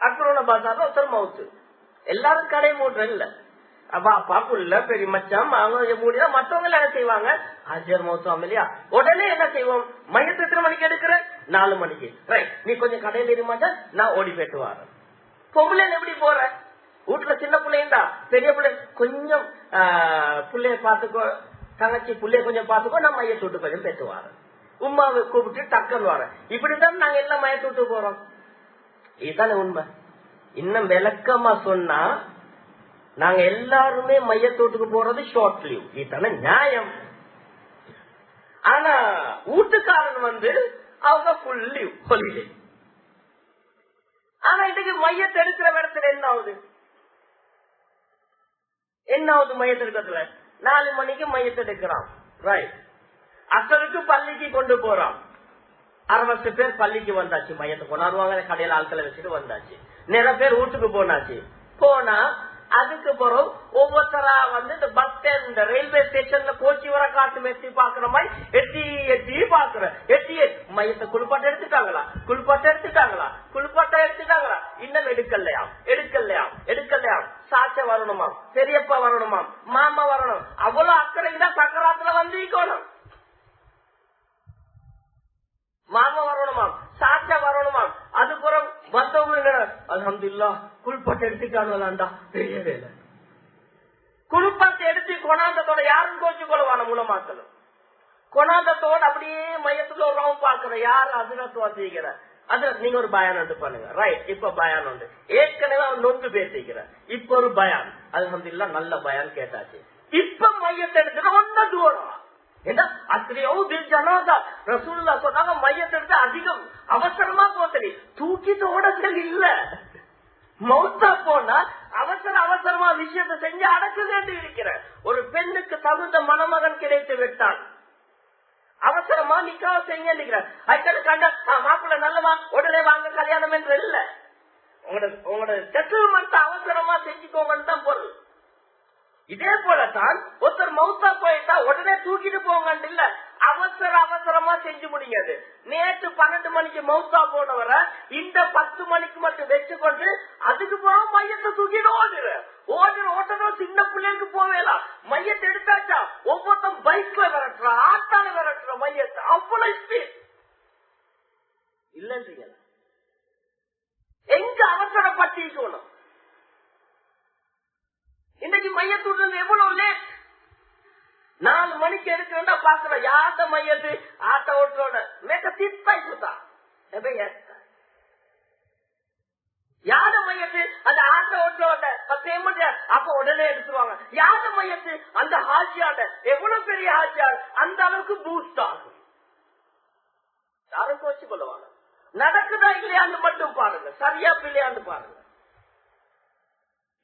அக்குரோன பசார்ல ஒருத்தர் மவுத்து, எல்லாரும் கடை மூட்டுற இல்ல, அப்பா புள்ள பெரிய மச்சான் அவங்க மூடினா மற்றவங்க என்ன செய்வாங்க? அஜர் மௌத்தம் இல்லையா, உடனே என்ன செய்வோம்? மையத்தை எத்தனை மணிக்கு எடுக்கிற? 4 மணிக்கு. ரைட், நீ கொஞ்சம் கடையில் இருமாட்டா, நான் ஓடி போயிட்டு வரேன். பொம்பளை எப்படி போற? வீட்டுல சின்ன பிள்ளைண்டா பெரிய பிள்ளை கொஞ்சம் பிள்ளைய பாத்துக்கோ, தங்கச்சி பிள்ளைய கொஞ்சம் பாத்துக்கோ, நான் மையத்தூட்டு கொஞ்சம் பேச வரேன், உமாவை கூப்பிட்டு டக்குன்னு வரேன். இப்படிதான் நாங்க எல்லாம் மையத்தூட்டு போறோம். இதுதானே உண்மை. இன்னும் விளக்கமா சொன்னா நாங்க எல்லாருமே மையத்தூட்டுக்கு போறது ஷார்ட் லீவ், இதுதானே நியாயம். ஆனா வீட்டுக்காரன் வந்து அவங்க ஃபுல் லீவ் ஹாலிடே. ஆனா இதுக்கு மையத்தை எடுக்கிற இடத்துல என்ன ஆகுது? என்ன ஆகுது மையத்தை எடுக்கிறதுல? 4 மணிக்கு மையத்தை எடுக்கிறான். ரைட், அசலுக்கு பள்ளிக்கு கொண்டு போறான். 60 பேர் பள்ளிக்கு வந்தாச்சு, மையத்தை கொண்டாடுவாங்க, கடையில ஆட்களை வச்சுட்டு வந்தாச்சு. நிறைய பேர் வீட்டுக்கு போனாச்சு. போனா அதுக்கு பிறகு ஒவ்வொருத்தரா வந்து இந்த பஸ் ஸ்டாண்ட் இந்த ரயில்வே ஸ்டேஷன்ல கோச்சி வர காட்டு மெத்தி பாக்குற மாதிரி எட்டி எட்டி பாக்குற, எட்டி மையத்தை குளிப்பாட்ட எடுத்துட்டாங்களா, குளிப்பாட்ட எடுத்துட்டாங்களா, குளிப்பாட்ட எடுத்துட்டாங்களா, இன்னும் எடுக்கலையாம் எடுக்கலையாம் எடுக்கலையாம். சாச்ச வரணுமாம், பெரியப்பா வரணுமாம், மாமா வரணும். அவ்வளவு அக்கறை தான் சக்கராத்துல வந்து இருக்கணும். மாமா வரணுமாம், சாச்சா வரணுமாம். அதுக்கப்புறம் வந்தவங்க அல்ஹம்துலில்லாஹ் குளிப்பாட்டை எடுத்துக்கானுங்களாண்டா, பெரிய வேலை. குளிப்பாட்டை எடுத்து கொண்டாந்தத்தோட யாரும் கோச்சு கொள்வான மூலமாக்கணும். கொண்டாந்தத்தோட அப்படியே மையத்துல ஒரு ரவுண்ட் பாக்குற யாரு அதிரத்து வந்திருக்கிற அது நீங்க ஒரு பயான் ஒன்று பண்ணுங்க. ரைட், இப்ப பயான் உண்டு. ஏற்கனவே அவன் நொந்து பேசிக்கிற இப்ப ஒரு பயான் அல்ஹம்துலில்லாஹ் நல்ல பயான் கேட்டாச்சு. இப்ப மையத்தை எடுத்துட்டு ஒன்ன தூரம் ஜனாதா ரசூலுல்லாஹ் சொன்னாங்க மையத்தை எடுத்து அதிகம் அவசரமா போத்தடி தூக்கிட்டு ஓடத்தில் இல்ல. மௌத்தா போனா அவசரமா விஷயத்தை செஞ்சு அடக்குது இருக்கிற ஒரு பெண்ணுக்கு தகுந்த மணமகன் கிடைத்து விட்டான். அவசரமா நிக்காவ செய்ய மாப்பிள்ள நல்லவா உடனே வாங்க கல்யாணம் என்று இல்ல. உங்களோட செட்டில்மெண்ட் அவசரமா செஞ்சுக்கோங்கன்னு தான் பொருள். இதே போலதான் ஒருத்தர் மௌத்தா போயிட்டா உடனே தூக்கிட்டு போங்கன்னு இல்ல, அவசரமா செஞ்சு முடியாது. நேற்று 12 மணிக்கு மௌத்தா போனவரை இந்த 10 மணிக்கு மட்டும் வச்சுக்கொண்டு அதுக்கு போக மையத்தை தூக்கிட்டு ஓட்டணும். சின்ன பிள்ளைகளுக்கு போவேலாம் மையத்தை எடுத்தாச்சா ஒவ்வொருத்தம் பைக்ல விரட்டுற ஆட்டால விரட்டுற மையத்தை அவ்வளவு ஸ்பீட் இல்லைன்றீங்க. எங்க அவசரப்பட்டிக்கணும். இன்னைக்கு மையத்துடன் எவ்வளவு லேட் 4 மணிக்கு எடுக்கிறா பாக்குற யாத்த மையத்து ஆட்ட ஓட்டுறோட மேக்க தீர்ப்பாய்க்குதா யாத மையத்து அந்த ஆட்ட ஓட்டுறோட பேமெண்ட் அப்ப உடனே எடுத்துருவாங்க. யாத மையத்து அந்த ஹாஜியாட எவ்வளவு பெரிய ஹாஜியார் அந்த அளவுக்கு பூஸ்ட் ஆகும். யாரும் வச்சு கொள்ளுவாங்க. நடக்குதா இல்லையான்னு மட்டும் பாருங்க, சரியா இல்லையான்னு பாருங்க.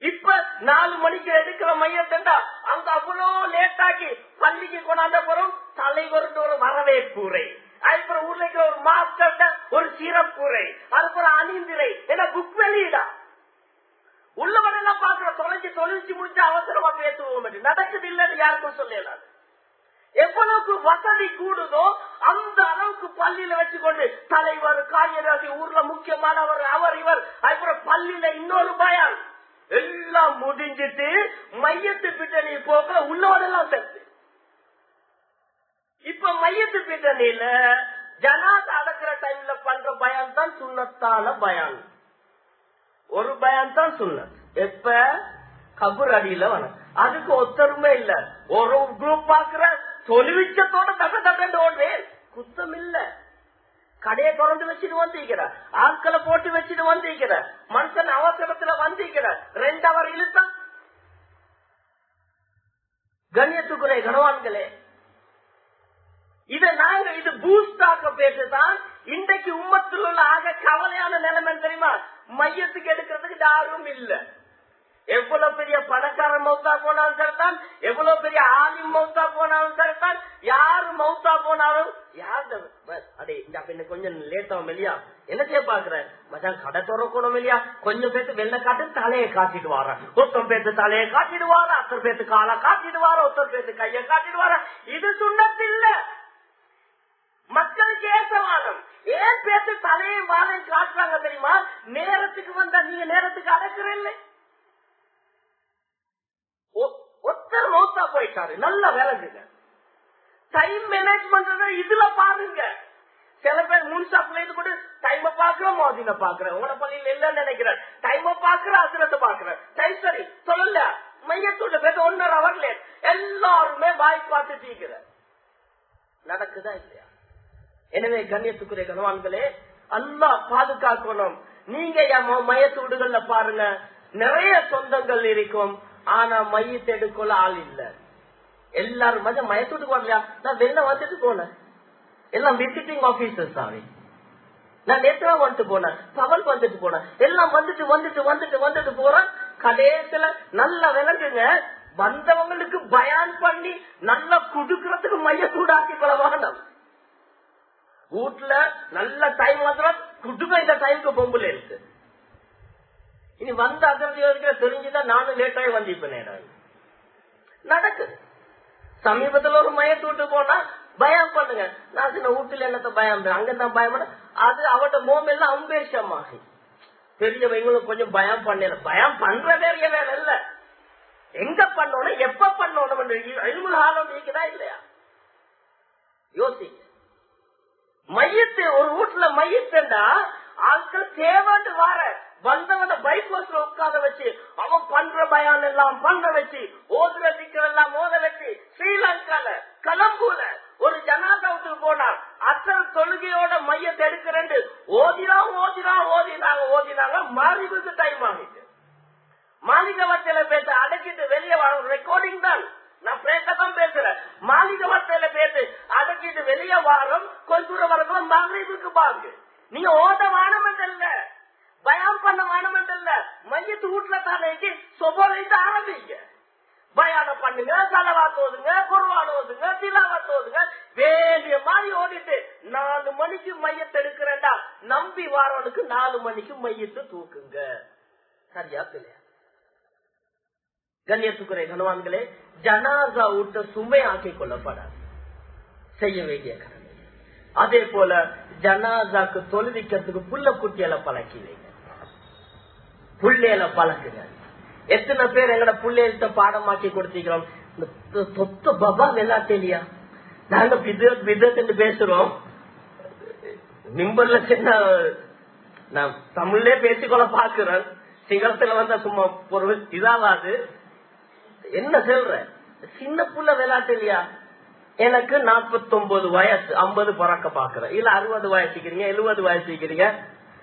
இப்ப 4 மணிக்கு எடுக்கிற மையத்தா அங்க அவ்வளவு லேட் ஆகி பள்ளிக்கு கொண்டாந்த போறோம். தலைவருக்கு ஒரு வரவேற்புரை, அதுக்கப்புறம் ஊர்ல இருக்கிற ஒரு மாஸ்டர்ட ஒரு சிறப்புரை, அதுக்கப்புறம் அணிந்திரை என்ன புக் வெளியிடா உள்ளவரெல்லாம் பாக்குற தொலைச்சு முடிச்சு அவசரமா பேசுவோம். நடக்குது இல்லன்னு யாருக்கும் சொல்லலாது. எவ்வளவுக்கு வசதி கூடுதோ அந்த அளவுக்கு பள்ளியில வச்சுக்கொண்டு தலைவர் காரியராசி ஊர்ல முக்கியமானவர் அவர் இவர் அதுக்கப்புறம் பள்ளியில இன்னொரு பயான் எல்லாம் முடிஞ்சிட்டு மையத்து பின்னணி போக உள்ளோடெல்லாம் சேர்த்து இப்ப மையத்து பின்னணியில ஜனாதா அடக்கிற டைம்ல பண்ற பயான் தான் சுன்னத்தான பயான். ஒரு பயான் தான் சுன்னத். எப்ப கபூர் அடியில வரும் அதுக்கு ஒத்தருமே இல்ல. ஒரு குரூப் பாக்குற தொழுவிச்சத்தோட தகண்டு ஓடுறேன் குத்தம் இல்ல. கடையை திறந்து வச்சுட்டு வந்திருக்கிற ஆட்களை போட்டு வச்சுட்டு வந்திருக்கிற மனுஷன் அவசரத்துல வந்திருக்கிற 2 அவர் இழுத்தா கண்ணியத்துக்குரிய கனவான்களே. இது பூஸ்ட் ஆக்க பேசுதான் இன்றைக்கு உம்மத்தில் உள்ள ஆக கவலையான நிலைமை தெரியுமா? மையத்துக்கு எடுக்கிறதுக்கு யாரும் இல்ல. எவ்வளவு பெரிய பணக்காரன் மௌத்தா போனாலும் சரிதான், எவ்வளவு பெரிய ஆலிம் மௌத்தா போனாலும் சரிதான், யாரு மௌத்தா போனாலும் யாரு கொஞ்சம் லேட் ஆகும் இல்லையா? என்ன செய்ய பாக்குற மச்சான் கடை திறக்கணும் இல்லையா? கொஞ்சம் பேருக்கு வெள்ள காட்டு தலையை காட்டிட்டு வார, ஒருத்தர் பேருக்கு தலையை காட்டிட்டு வார, அத்தர் பேருக்கு காலை காட்டிட்டு வார, ஒருத்தர் பேருக்கு கையை காட்டிட்டு வார. இது சுண்ணத்து இல்ல, மக்களுக்கு ஏசவானம். ஏன் பேருக்கு தலையை வாழையும் காட்டுறாங்க தெரியுமா? நேரத்துக்கு வந்தா நீங்க நேரத்துக்கு அடக்குற இல்லை. ஒருத்தர் மௌத்தா போயிட்டாரு, நல்ல விலகுங்க. டைம் மேனேஜ்மெண்ட் இதுல பாருங்க. சில பேர் முன்சாப்ல இருந்து கூட டைம பாக்குறோம், மோதின பாக்குறேன், உங்களோட பள்ளியில இல்லன்னு நினைக்கிறேன், டைம பாக்குற அசுரத்தை பாக்குறேன். டைம் சரி சொல்லல மையத்துள்ள பேச 1.5 hour லேட். எல்லாருமே வாய் பார்த்து தீக்கிற நடக்குதா இல்லையா? எனவே கண்ணியத்துக்குரிய கனவான்களே, அல்லாஹ் பாதுகாக்கணும். நீங்க மையத்து வீடுகள்ல பாருங்க, நிறைய சொந்தங்கள் இருக்கும், ஆனா மையத்தை எடுக்கல ஆள் இல்ல. எல்லாரும் மயத்துட்டுக்கு வரலையா? நான் வெளில வந்துட்டு போனேன், எல்லாம் விசிட்டிங் ஆபீசர்ஸ் ஆவி. நான் நேற்று வந்துட்டு போனேன், பகல் வந்துட்டு போனேன், எல்லாம் வந்துட்டு வந்துட்டு வந்துட்டு வந்துட்டு போறேன். கடைசியில நல்ல விளங்குங்க, வந்தவங்களுக்கு பயான் பண்ணி நல்லா குடுக்கறதுக்கு மையத்தூடாக்கி கொள்ளவானம். வீட்டுல நல்ல டைம் வந்துடும், குடுக்க இந்த டைமுக்கு பொம்புல இருக்கு. இனி வந்த அதிர்ச்சி தெரிஞ்சுதான் நானும் லேட்டாகி வந்திருப்பேன். நேரம் நடக்குது. சமீபத்தில் ஒரு மையத்து விட்டு போனா பயம் பண்ணுங்க. நான் சின்ன வீட்டுல என்னத்த பயம், அங்கதான் பயம் பண்ண, அது அவட மோமெல்லாம் அம்பேஷமாகி பெரியவங்களும் கொஞ்சம் பயம் பண்ணல. பயம் பண்ற வேற வேலை இல்ல, எங்க பண்ணணும் எப்ப பண்ணணும் இருக்குதா இல்லையா யோசி. மையத்து ஒரு வீட்டுல மையத்துண்டா ஆட்கள் தேவாண்டு வார வந்தவன பைபாஸ்ல உட்கார வச்சு அவன் பண்ற பயான் எல்லாம் பண்ண வச்சு ஓதுற திக்கர் எல்லாம் ஓத வச்சு ஸ்ரீலங்கால கலம்பூல ஒரு ஜனாதாவுக்கு போனார். அசல் தொழுகையோட மையத்தை எடுக்கிறேன் ஓதினாங்க மாறிவுக்கு டைம் ஆகிட்டு மாளிகவத்தையில பேச அடக்கிட்டு வெளியே வரும். ரெக்கார்டிங் தான், நான் பேசதான் பேசுறேன். மாளிகவத்தையில பேசு அடக்கிட்டு வெளியே வாரம் கொஞ்ச தூரம் வரக்குள்ள மாறிவுக்கு பாருங்க. நீங்க ஓத வானமல்ல, பயம் பண்ண வானமல்ல, மையத்து வீட்டுல தானேக்கு சொபைந்து ஆரம்பிங்க. பயானம் பண்ணுங்க, சலவாத்து ஓதுங்க, குர்ஆன் ஓதுங்க, திலாவத் ஓதுங்க, வேண்டிய மாதிரி ஓடிட்டு 4 மணிக்கு மையத்தை எடுக்கிறேன்டா நம்பி வாரவனுக்கு 4 மணிக்கு மையத்தை தூக்குங்க. சரியா இல்லையா? கண்ணியத்துக்குரிய கணவான்களே, ஜனாசா ஊட்ட சுமை ஆக்கிக் கொள்ளப்படாது, செய்ய வேண்டிய கடமை. அதே போல ஜனாசாக்கு தொழுவிக்கிறதுக்கு புள்ள குட்டியில பழக்கி வைங்க, புள்ளையில பழக்குங்க. எத்தனை பேர் எங்கட புள்ளைகிட்ட பாடமாக்கி கொடுத்திக்கிறோம். தொத்த பபா வெள்ளாட்டேலியா, நாங்க விதத்து பேசுறோம். நிம்பர்ல சின்ன நான் தமிழ்லே பேசிக்கொள்ள பாக்குறேன், சிங்களத்துல வந்தா சும்மா பொருள் இதாவாது. என்ன சொல்ற, சின்ன புள்ள விளையாட்டுலையா? எனக்கு 49 வயசு, 50 பிறக்க பாக்குறேன். இல்ல 60 வயசுக்கிறீங்க, 70 வயசுக்கிறீங்க,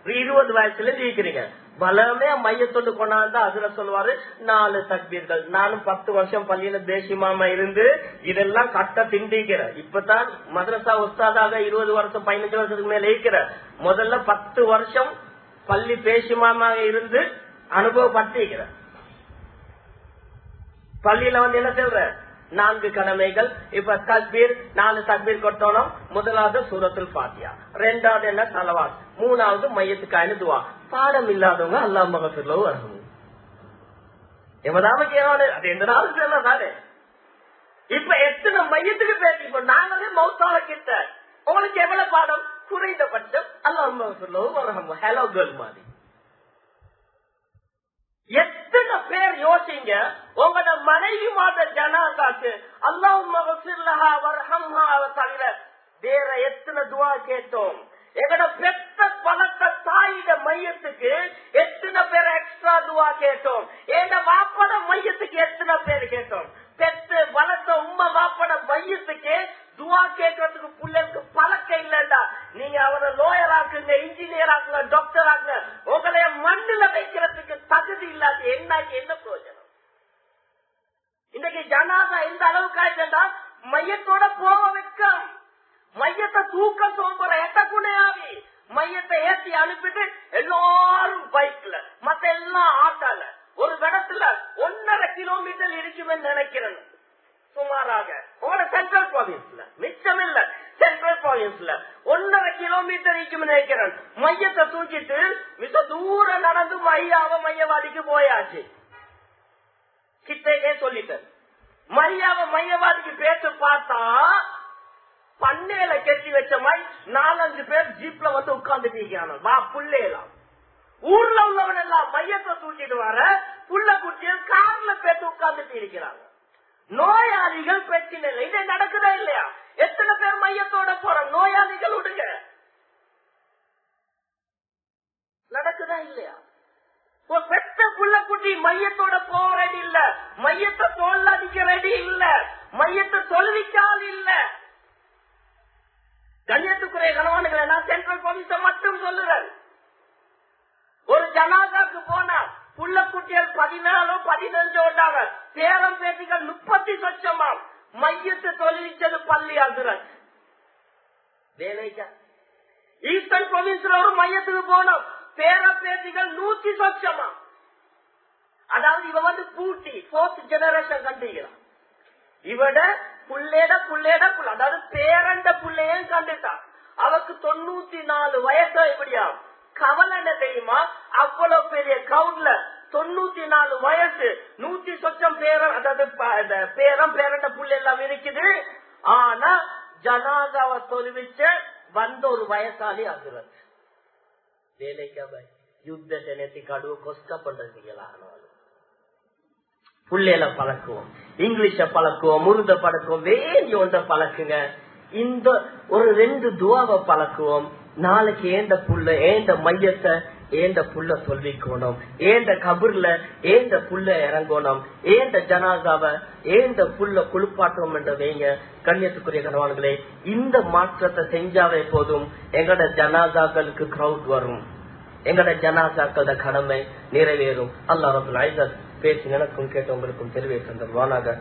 20 வயசுல ஜீக்கிறீங்க. பலமே மையத்தொண்டு கொண்டாந்தா அதுல சொல்லுவாரு 4 தக்பீர்கள். நானும் 10 வருஷம் பள்ளியில தேசியமாமா இருந்து இதெல்லாம் கட்ட திண்டிக்கிறேன். இப்பதான் மதரசா உஸ்தாதாக 20 வருஷம் 15 வருஷத்துக்கு மேல இருக்கிற. முதல்ல 10 வருஷம் பள்ளி பேசியமாமா இருந்து அனுபவப்பட்டிருக்கிறேன். பள்ளியில வந்து என்ன சொல்ற, 4 கடமைகள். இப்ப தக்பீர் 4 தக்பீர் கொட்டணும். முதலாவது சூரத்துல் ஃபாத்திஹா, 2வது என்ன ஸலவாத், 3வது மையத்துக்கான துஆ. பாடம் இல்லாதவங்க அல்லாஹ் மக்ஃபிர்லஹு வர்ஹமு எவதாம கேவானே அது எந்த நாளும் சொல்லதானே. இப்ப எத்தனை மையத்துக்கு பேசிப்போம் நாங்களே மௌத்தாவ கிட்ட. உங்களுக்கு எவ்வளவு பாடம்? குறைந்தபட்சம் அல்லாஹ் மக்ஃபிர்லஹு வர்ஹமு ஹலோ கேர்ள் மாதிரி. எத்தனை பேர் யோசிங்க, உங்களோட மனைவி மாத ஜனாதாக்கு அல்லாஹும்ம வஃபிர்லஹா வர்ஹம்ஹா தவிர வேற எத்தனை துஆ கேட்டோம்? எங்கட பெத்த பலத்த தாயிட மையத்துக்கு எத்தனை பேர் எக்ஸ்ட்ரா துஆ கேட்டோம்? எங்க வாப்பட மையத்துக்கு எத்தனை பேர் கேட்டோம்? பெத்து வளர்த்த உம்மா வாப்பட மையத்துக்கு துஆ கேட்கறதுக்கு பிள்ளைக்கு பழக்கம் இல்லண்டா, நீங்க அவரை லோயர் ஆக்குங்க, இன்ஜினியர் ஆக்குங்க, டாக்டர் ஆக்குங்க, உங்களைய மண்ணுல வைக்கிறதுக்கு தகுதி இல்லாத என்ன பிரயோஜனம்? இன்னைக்கு ஜனாதா எந்த அளவுக்கு ஆயிட்டா மையத்தோட போக வைக்கும், மையத்தை தூக்க சோம்புற எட்டக்குனையாவி மையத்தை ஏற்றி அனுப்பிட்டு எல்லாரும் பைக்ல மத்த எல்லாம் ஆட்டால ஒரு இடத்துல 1.5 கிலோமீட்டர் இருக்குமே நினைக்கிறேன் சுமாராக. உங்களோட சென்ட்ரல் ப்ராவின்ஸ்ல மிச்சம் இல்ல, சென்ட்ரல் ப்ராவின்ஸ்ல 1.5 கிலோமீட்டர் இருக்குமே நினைக்கிறேன். மையத்தை தூக்கிட்டு மிக தூரம் நடந்து மையவாடிக்கு போயாச்சு. கிட்டே சொல்லிட்டேன், மையவாடிக்கு பேச்சு பார்த்தா பண்ணையில கெட்டி வச்ச மாதிரி 4-5 பேர் ஜீப்ல வந்து உட்கார்ந்துட்டு இருக்காங்க. வா புள்ளையெல்லாம் ஊர்ல உள்ளவன் எல்லாம் மையத்தை தூக்கிட்டு வர புள்ள குட்டிகள் கார்ல பேத்து உட்கார்ந்துட்டு இருக்கிறாங்க. நோயாளிகள் பிரச்சனை இல்லை, இதே நடக்குதா இல்லையா? எத்தனை பேர் மையத்தோட போறோம்? நோயாளிகள் விடுங்க, நடக்குதா இல்லையா? ஒரு பெத்த புள்ள குட்டி மையத்தோட போக ரெடி இல்ல, மையத்தை தோல் அடிக்க ரெடி இல்ல, மையத்தை தொழுவிக்கால் இல்ல. கண்ணியத்துக்குரிய கணவான்களை நான் சென்ட்ரல் போலீஸ மட்டும் சொல்லுறேன். ஒரு ஜனாதாக்கு போனா புள்ள குட்டிகள் 14-15 ஓட்டாங்க, பேரம் பேட்டிகள் 30 சொச்சமாம். மையத்தை தொழிலிச்சது பள்ளி ஆகுறன் வேலைக்கா. ஈஸ்டர்ன் ப்ரொவின்ஸ்ல ஒரு மையத்துக்கு போனோம், பேரம் பேட்டிகள் 100 சொச்சமாம். அதாவது இவ வந்து பூட்டி 4th ஜெனரேஷன் கண்டிக்கிறான். இவட புள்ளேட அதாவது பேரண்ட புள்ளையும் கண்டுட்டான். அவக்கு 94 வயசு. இப்படியா கவலை என்ன தெரியுமா? அவ்வளவு பெரிய கவுண்ட்ல 94 வயசு 100 சொச்சம் பேரன், அதாவது பேரண்ட புள்ள எல்லாம் இருக்குது. ஆனா ஜனாதாவை தொழுவிச்ச வந்த ஒரு வயசாளி ஆகுறது வேலைக்காக யுத்தத்தை நேற்று கடுவ கொஸ்கா பண்றீங்களா? புள்ளையில பழக்குவோம், இங்கிலீஷ பழக்குவோம், முருத பழக்குவோம், வேண்டி ஒன்றை பழக்குங்க. இந்த ஒரு 2 துவாவை பழக்குவோம். நாளைக்கு ஏண்ட புள்ள ஏண்ட மையத்தை ஏண்ட புள்ள சொல்விக்கணும், ஏண்ட கபூர்ல ஏண்ட புள்ள இறங்கணும், ஏண்ட ஜனாதாவை ஏண்ட புள்ள குளிப்பாட்டணும் என்ற வைங்க. கண்ணியத்துக்குரிய கணவான்களே, இந்த மாற்றத்தை செஞ்சாவே போதும், எங்கட ஜனாதாக்களுக்கு கிரௌட் வரும், எங்கட ஜனாதாக்கள கடமை நிறைவேறும். அல்லாஹ் ரப்பல் இஸ்ஸத் பேசி எனக்கும் கேட்டவங்களுக்கும் தெரிவே தந்தல்வானாக.